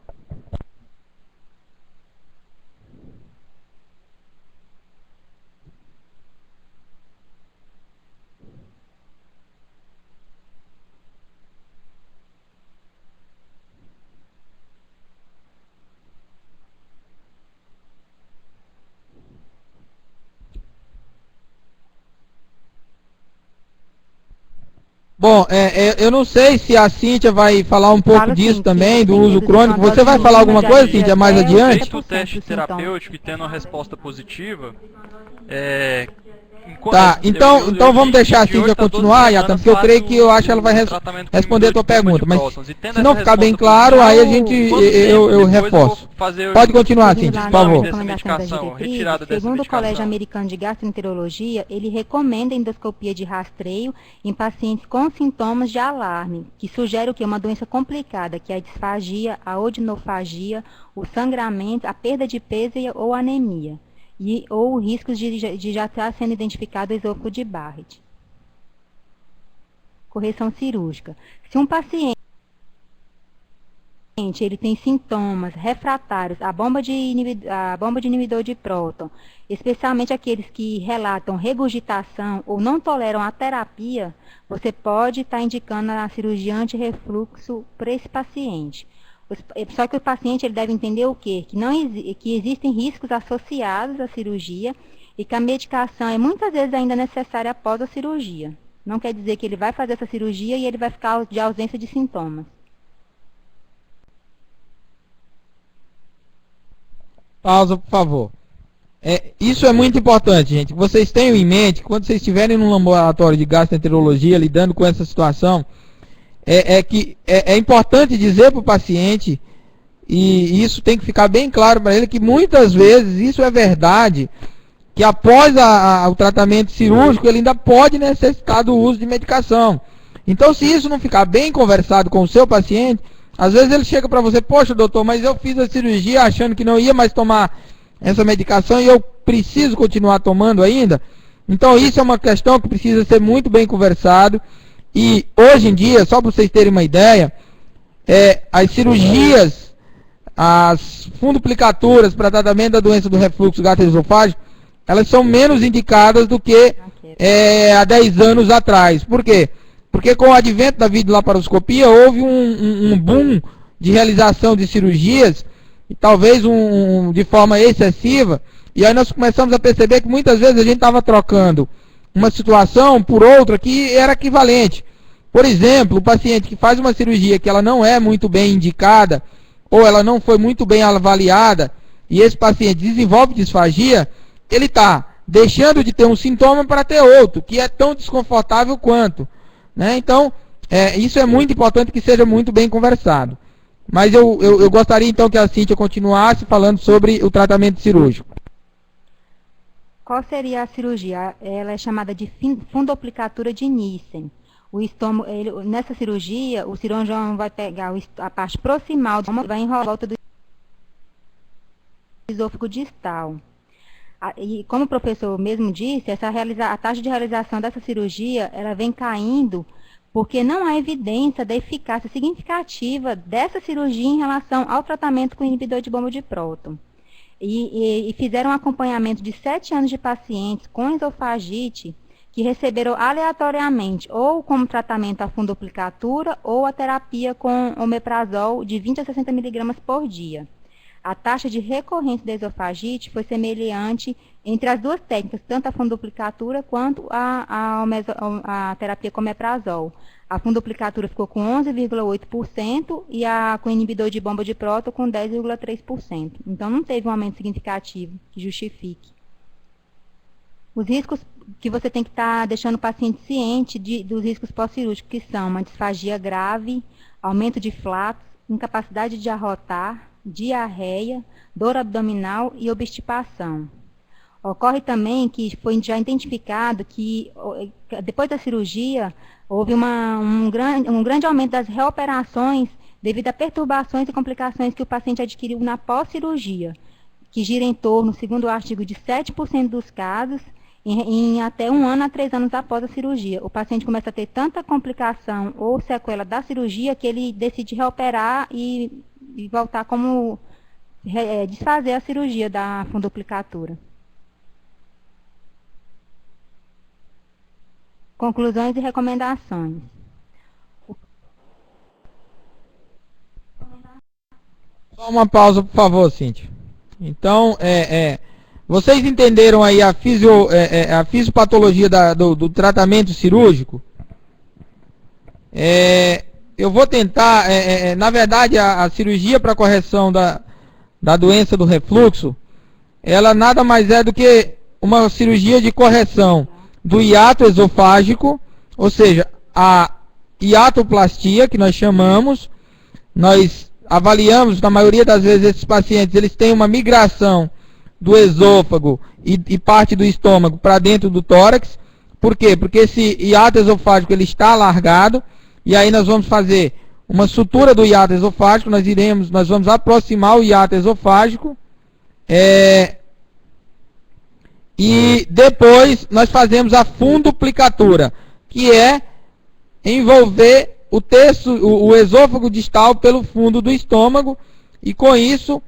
Bom, eu não sei se a Cíntia vai falar um pouco disso também, do uso crônico. Você vai falar alguma coisa, Cíntia, mais adiante? Feito o teste terapêutico e tendo a resposta positiva, Tá, então vamos deixar a Cíntia continuar, Yatan, porque eu creio que eu acho que ela vai responder a tua pergunta. Mas se não ficar bem claro, aí eu reforço. Pode continuar, Cíntia, por favor. Segundo o Colégio Americano de Gastroenterologia, ele recomenda endoscopia de rastreio em pacientes com sintomas de alarme, que sugere o quê? Uma doença complicada, que é a disfagia, a odinofagia, o sangramento, a perda de peso ou anemia. Ou riscos de já estar sendo identificado o esôfago de Barrett. Correção cirúrgica. Se um paciente ele tem sintomas refratários à bomba de inibidor de próton, especialmente aqueles que relatam regurgitação ou não toleram a terapia, você pode estar indicando a cirurgia anti-refluxo para esse paciente. Só que o paciente ele deve entender o quê? Que existem riscos associados à cirurgia e que a medicação é muitas vezes ainda necessária após a cirurgia. Não quer dizer que ele vai fazer essa cirurgia e ele vai ficar de ausência de sintomas. Pausa, por favor. Isso é muito importante, gente. Vocês tenham em mente que quando vocês estiverem num laboratório de gastroenterologia lidando com essa situação, é importante dizer para o paciente, e isso tem que ficar bem claro para ele, que muitas vezes isso é verdade, que após o tratamento cirúrgico ele ainda pode necessitar do uso de medicação. Então, se isso não ficar bem conversado com o seu paciente, às vezes ele chega para você, poxa doutor, mas eu fiz a cirurgia achando que não ia mais tomar essa medicação e eu preciso continuar tomando ainda. Então, isso é uma questão que precisa ser muito bem conversado. E hoje em dia, só para vocês terem uma ideia, as cirurgias, as funduplicaturas para tratamento da doença do refluxo gastroesofágico, elas são menos indicadas do que há 10 anos atrás. Por quê? Porque com o advento da videolaparoscopia houve um boom de realização de cirurgias, e talvez de forma excessiva, e aí nós começamos a perceber que muitas vezes a gente estava trocando uma situação por outra que era equivalente. Por exemplo, o paciente que faz uma cirurgia que ela não é muito bem indicada, ou ela não foi muito bem avaliada, e esse paciente desenvolve disfagia, ele está deixando de ter um sintoma para ter outro, que é tão desconfortável quanto. Né? Então, isso é muito importante que seja muito bem conversado. Mas eu gostaria então que a Cíntia continuasse falando sobre o tratamento cirúrgico. Qual seria a cirurgia? Ela é chamada de fundoplicatura de Nissen. Nessa cirurgia, o cirurgião vai pegar a parte proximal do estômago e vai enrolar em volta do esôfago distal. E como o professor mesmo disse, a taxa de realização dessa cirurgia ela vem caindo porque não há evidência da eficácia significativa dessa cirurgia em relação ao tratamento com inibidor de bomba de próton. E fizeram um acompanhamento de 7 anos de pacientes com esofagite que receberam aleatoriamente ou como tratamento a fundoplicatura ou a terapia com omeprazol de 20 a 60 mg por dia. a taxa de recorrência da esofagite foi semelhante entre as duas técnicas, tanto a funduplicatura quanto a terapia com omeprazol. A funduplicatura ficou com 11,8% e a com inibidor de bomba de próton com 10,3%. Então, não teve um aumento significativo que justifique. Os riscos que você tem que estar deixando o paciente ciente dos riscos pós-cirúrgicos, que são uma disfagia grave, aumento de flatos, incapacidade de arrotar, diarreia, dor abdominal e obstipação. Ocorre também que foi já identificado que, depois da cirurgia, houve um grande aumento das reoperações devido a perturbações e complicações que o paciente adquiriu na pós-cirurgia, que gira em torno, segundo o artigo, de 7% dos casos, em até 1 ano a 3 anos após a cirurgia. O paciente começa a ter tanta complicação ou sequela da cirurgia que ele decide reoperar e voltar como desfazer a cirurgia da funduplicatura. Conclusões e recomendações. Só uma pausa, por favor, Cíntia. Então, vocês entenderam aí a fisiopatologia do tratamento cirúrgico? Eu vou tentar, na verdade, a cirurgia para correção da doença do refluxo, ela nada mais é do que uma cirurgia de correção do hiato esofágico, ou seja, a hiatoplastia, que nós chamamos. Nós avaliamos, na maioria das vezes, esses pacientes, eles têm uma migração do esôfago e parte do estômago para dentro do tórax. Por quê? Porque esse hiato esofágico ele está alargado, e aí nós vamos fazer uma sutura do hiato esofágico, nós vamos aproximar o hiato esofágico, e depois nós fazemos a funduplicatura, que é envolver o esôfago distal pelo fundo do estômago, e com isso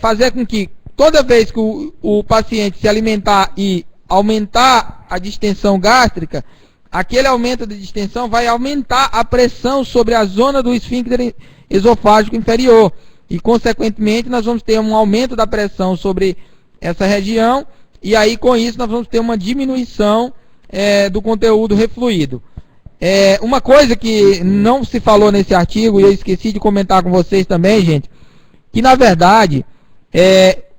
fazer com que toda vez que o paciente se alimentar e aumentar a distensão gástrica, aquele aumento de distensão vai aumentar a pressão sobre a zona do esfíncter esofágico inferior, e consequentemente nós vamos ter um aumento da pressão sobre essa região, e aí com isso nós vamos ter uma diminuição do conteúdo refluído. Uma coisa que não se falou nesse artigo, e eu esqueci de comentar com vocês também, gente, que na verdade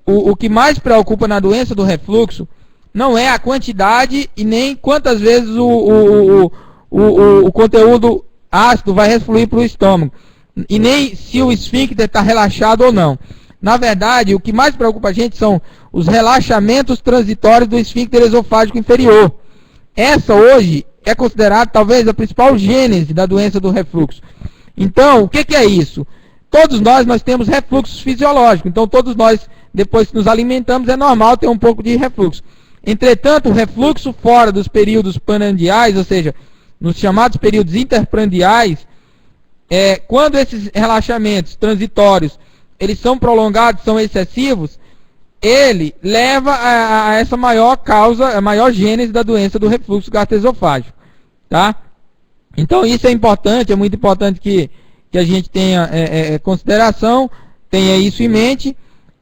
o que mais preocupa na doença do refluxo não é a quantidade e nem quantas vezes o conteúdo ácido vai refluir para o estômago, e nem se o esfíncter está relaxado ou não. Na verdade, o que mais preocupa a gente são os relaxamentos transitórios do esfíncter esofágico inferior. Essa hoje é considerada talvez a principal gênese da doença do refluxo. Então, o que é isso? Todos nós temos refluxo fisiológico. Então, todos nós, depois que nos alimentamos, é normal ter um pouco de refluxo. Entretanto, o refluxo fora dos períodos prandiais, ou seja, nos chamados períodos interprandiais, quando esses relaxamentos transitórios eles são prolongados, são excessivos, ele leva a essa maior causa, a maior gênese da doença do refluxo gastroesofágico, tá? Então isso é importante, é muito importante que a gente tenha consideração, tenha isso em mente,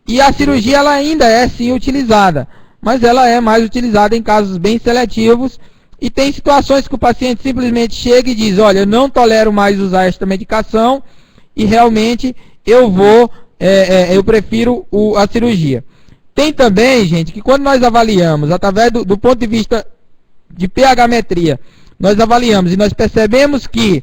e a cirurgia ela ainda é sim utilizada, mas ela é mais utilizada em casos bem seletivos, e tem situações que o paciente simplesmente chega e diz, olha, eu não tolero mais usar esta medicação, e realmente eu prefiro a cirurgia. Tem também, gente, que quando nós avaliamos, através do ponto de vista de pH-metria, nós avaliamos e nós percebemos que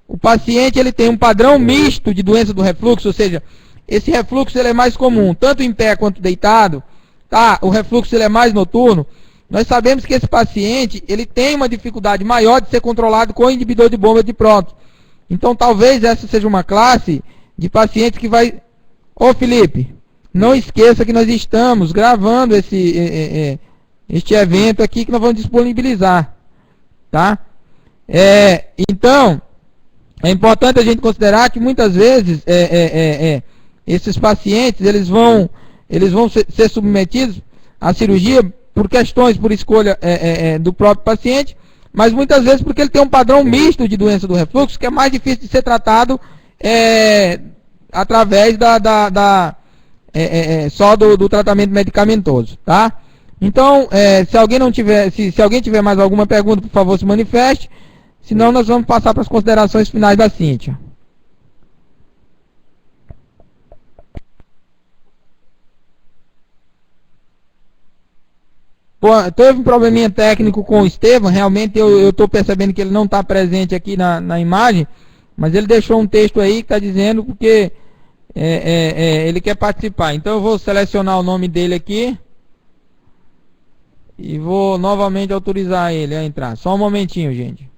o paciente ele tem um padrão misto de doença do refluxo, ou seja, esse refluxo ele é mais comum, tanto em pé quanto deitado, tá? O refluxo ele é mais noturno. Nós sabemos que esse paciente ele tem uma dificuldade maior de ser controlado com inibidor de bomba de próton. Então, talvez essa seja uma classe de pacientes que vai... Ô, Felipe, não esqueça que nós estamos gravando este evento aqui que nós vamos disponibilizar, tá? Então, é importante a gente considerar que muitas vezes esses pacientes eles vão ser submetidos à cirurgia por questões, por escolha do próprio paciente, mas muitas vezes porque ele tem um padrão misto de doença do refluxo, que é mais difícil de ser tratado através só do tratamento medicamentoso, tá? Então, se alguém não tiver, se alguém tiver mais alguma pergunta, por favor, se manifeste. Senão nós vamos passar para as considerações finais da Cíntia. Bom, teve um probleminha técnico com o Estevam, realmente eu estou percebendo que ele não está presente aqui na imagem, mas ele deixou um texto aí que está dizendo porque ele quer participar. Então eu vou selecionar o nome dele aqui e vou novamente autorizar ele a entrar. Só um momentinho, gente.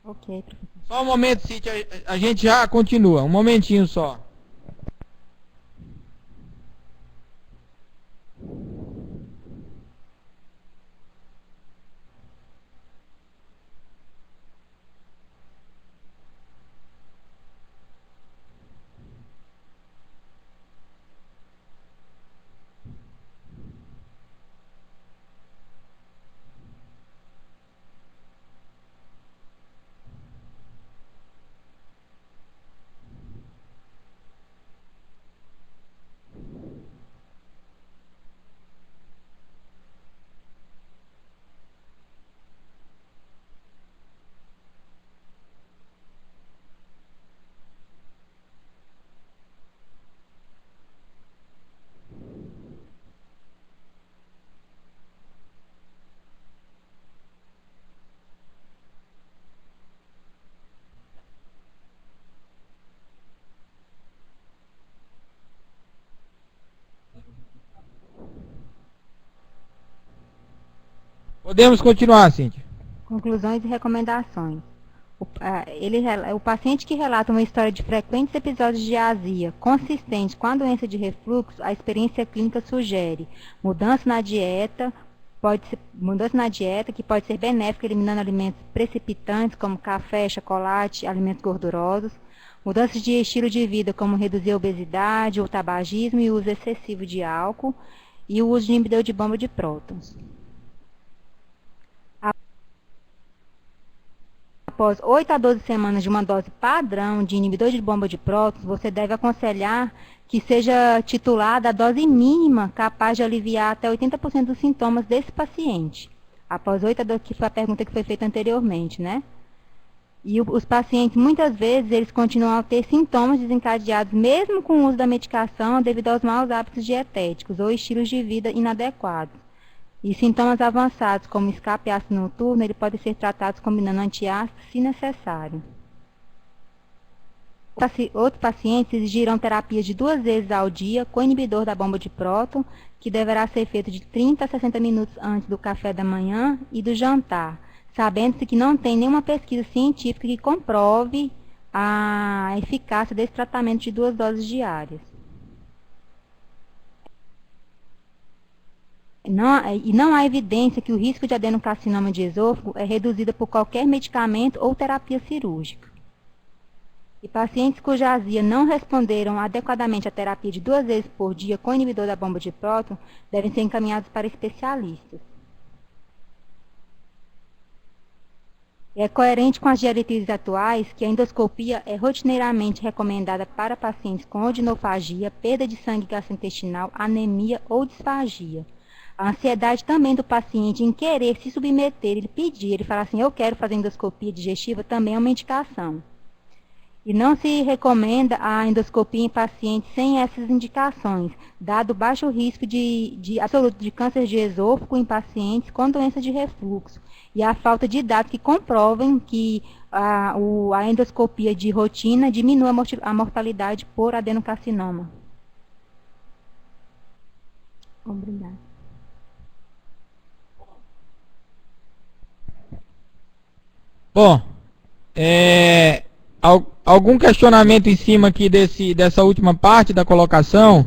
Ok, professor. Só um momento, Cíntia, a gente já continua. Um momentinho só. Podemos continuar, Cíntia. Conclusões e recomendações. O paciente que relata uma história de frequentes episódios de azia consistente com a doença de refluxo, a experiência clínica sugere mudança na dieta que pode ser benéfica, eliminando alimentos precipitantes como café, chocolate, alimentos gordurosos, mudanças de estilo de vida como reduzir a obesidade, o tabagismo e o uso excessivo de álcool e o uso de inibidor de bomba de prótons. Após 8 a 12 semanas de uma dose padrão de inibidor de bomba de prótons, você deve aconselhar que seja titulada a dose mínima capaz de aliviar até 80% dos sintomas desse paciente. Após 8 a 12, que foi a pergunta que foi feita anteriormente, né? E os pacientes, muitas vezes, eles continuam a ter sintomas desencadeados mesmo com o uso da medicação devido aos maus hábitos dietéticos ou estilos de vida inadequados. E sintomas avançados, como escape ácido noturno, ele pode ser tratados combinando antiácido se necessário. Outros pacientes exigirão terapias de 2 vezes ao dia com inibidor da bomba de próton, que deverá ser feito de 30 a 60 minutos antes do café da manhã e do jantar, sabendo-se que não tem nenhuma pesquisa científica que comprove a eficácia desse tratamento de 2 doses diárias. Não há evidência que o risco de adenocarcinoma de esôfago é reduzido por qualquer medicamento ou terapia cirúrgica. E pacientes cuja azia não responderam adequadamente à terapia de 2 vezes por dia com inibidor da bomba de próton devem ser encaminhados para especialistas. É coerente com as diretrizes atuais que a endoscopia é rotineiramente recomendada para pacientes com odinofagia, perda de sangue gastrointestinal, anemia ou disfagia. A ansiedade também do paciente em querer se submeter, ele falar assim, eu quero fazer endoscopia digestiva, também é uma indicação. E não se recomenda a endoscopia em pacientes sem essas indicações, dado o baixo risco absoluto de câncer de esôfago em pacientes com doença de refluxo, e a falta de dados que comprovem que a endoscopia de rotina diminui a mortalidade por adenocarcinoma. Obrigada. Bom, algum questionamento em cima aqui dessa última parte da colocação?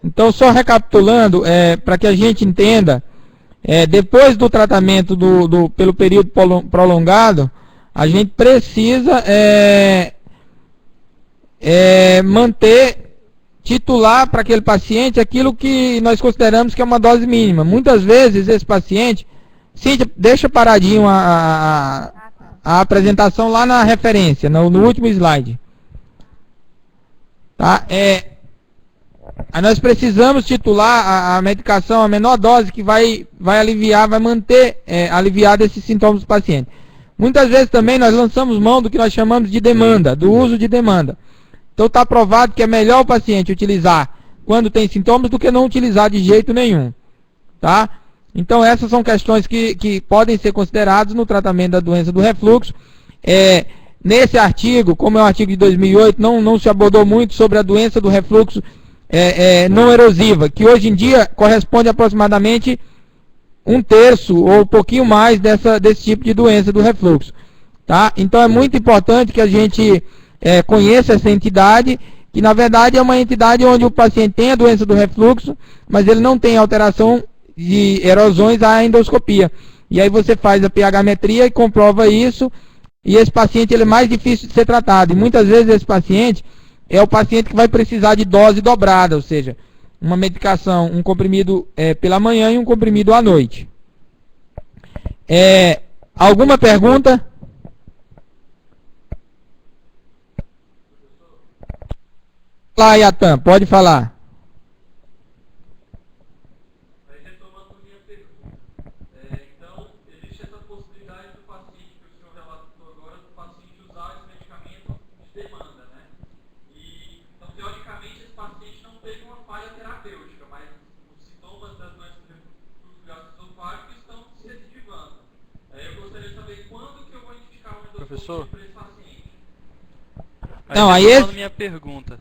Então, só recapitulando, para que a gente entenda, depois do tratamento pelo período prolongado, a gente precisa manter, titular para aquele paciente aquilo que nós consideramos que é uma dose mínima. Muitas vezes esse paciente, Cíntia, deixa paradinho a apresentação lá na referência, no último slide. Tá? Aí nós precisamos titular a medicação, a menor dose que vai aliviar, vai manter aliviado esses sintomas do paciente. Muitas vezes também nós lançamos mão do que nós chamamos de demanda, do uso de demanda. Então está provado que é melhor o paciente utilizar quando tem sintomas do que não utilizar de jeito nenhum. Tá? Então essas são questões que podem ser consideradas no tratamento da doença do refluxo. Nesse artigo, como é um artigo de 2008, não se abordou muito sobre a doença do refluxo não erosiva, que hoje em dia corresponde aproximadamente 1/3 ou um pouquinho mais desse tipo de doença do refluxo. Tá? Então é muito importante que a gente conheça essa entidade, que na verdade é uma entidade onde o paciente tem a doença do refluxo, mas ele não tem alteração de erosões à endoscopia. E aí você faz a pH-metria e comprova isso, e esse paciente ele é mais difícil de ser tratado. E muitas vezes esse paciente é o paciente que vai precisar de dose dobrada, ou seja, uma medicação, um comprimido pela manhã e um comprimido à noite. Alguma pergunta? Lá, Yatan, pode falar. Retomando minha pergunta. Então, existe essa possibilidade do paciente, que o senhor relatou agora, do paciente usar esse medicamento de demanda, né? Então, teoricamente, esse paciente não teve uma falha terapêutica, mas os sintomas das doenças do refluxo gastroesofágico estão se recidivando. Eu gostaria de saber quando que eu vou indicar uma endoscopia para esse paciente. Não, aí minha pergunta.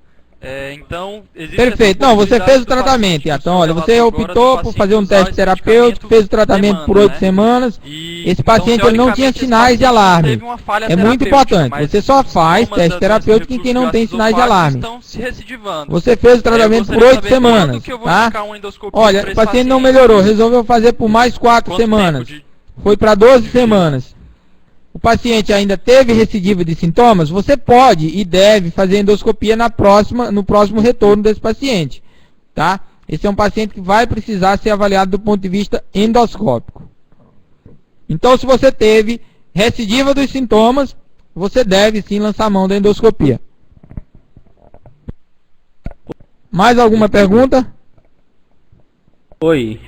Então, perfeito. Não, você fez o tratamento. Então, olha, você optou por fazer um teste terapêutico, fez o tratamento por 8 semanas. Esse paciente ele não tinha sinais de alarme. É muito importante. Você só faz teste terapêutico em quem não tem sinais de alarme. Você fez o tratamento por 8 semanas. Tá? Olha, o paciente não melhorou, resolveu fazer por mais 4 semanas. Foi para 12 semanas. O paciente ainda teve recidiva de sintomas, você pode e deve fazer endoscopia no próximo retorno desse paciente. Tá? Esse é um paciente que vai precisar ser avaliado do ponto de vista endoscópico. Então, se você teve recidiva dos sintomas, você deve sim lançar mão da endoscopia. Mais alguma pergunta? Oi.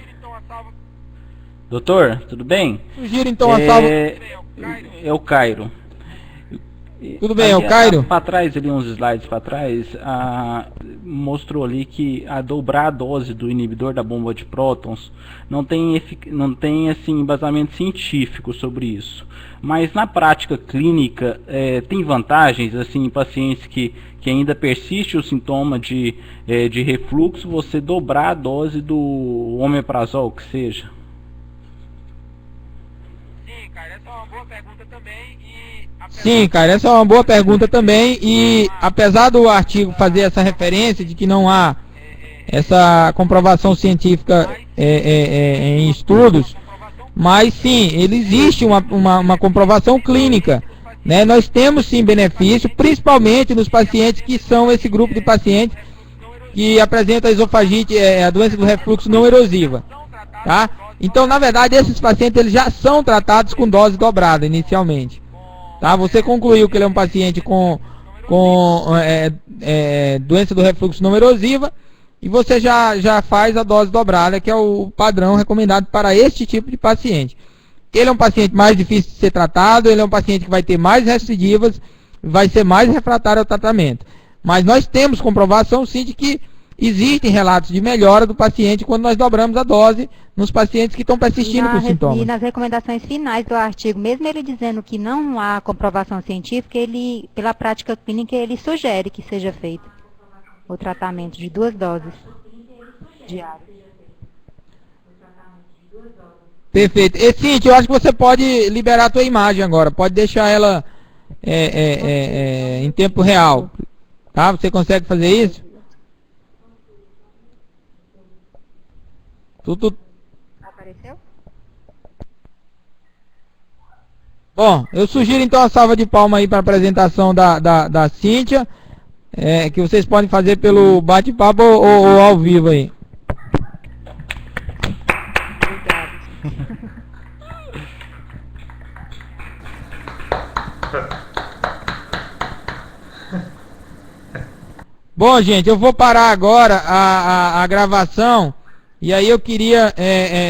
Doutor, tudo bem? Sugiro então a salva. É o Cairo. Tudo bem, é o Cairo? Para trás, ali uns slides para trás, mostrou ali que dobrar a dose do inibidor da bomba de prótons não tem assim, embasamento científico sobre isso. Mas na prática clínica, tem vantagens assim, em pacientes que ainda persiste o sintoma de refluxo, você dobrar a dose do omeprazol, que seja? Sim, cara, essa é uma boa pergunta também, e apesar do artigo fazer essa referência de que não há essa comprovação científica em estudos, mas sim, ele existe uma comprovação clínica, né? Nós temos sim benefício, principalmente nos pacientes que são esse grupo de pacientes que apresentam a esofagite, a doença do refluxo não erosiva, tá? Então, na verdade, esses pacientes eles já são tratados com dose dobrada inicialmente. Tá? Você concluiu que ele é um paciente com doença do refluxo não erosiva e você já faz a dose dobrada, que é o padrão recomendado para este tipo de paciente. Ele é um paciente mais difícil de ser tratado, ele é um paciente que vai ter mais recidivas, vai ser mais refratário ao tratamento. Mas nós temos comprovação sim de que existem relatos de melhora do paciente quando nós dobramos a dose nos pacientes que estão persistindo com sintomas. E nas recomendações finais do artigo, mesmo ele dizendo que não há comprovação científica, ele, pela prática clínica, ele sugere que seja feito o tratamento de 2 doses diárias. Perfeito. E Cíntia, eu acho que você pode liberar a tua imagem agora, pode deixar ela em tempo real. Tá? Você consegue fazer isso? Tudo. Apareceu? Bom, eu sugiro então a salva de palmas aí para a apresentação da Cíntia, que vocês podem fazer pelo bate-papo ou ao vivo aí. Obrigada. Bom, gente, eu vou parar agora a gravação e aí eu queria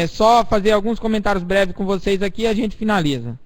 só fazer alguns comentários breves com vocês aqui e a gente finaliza.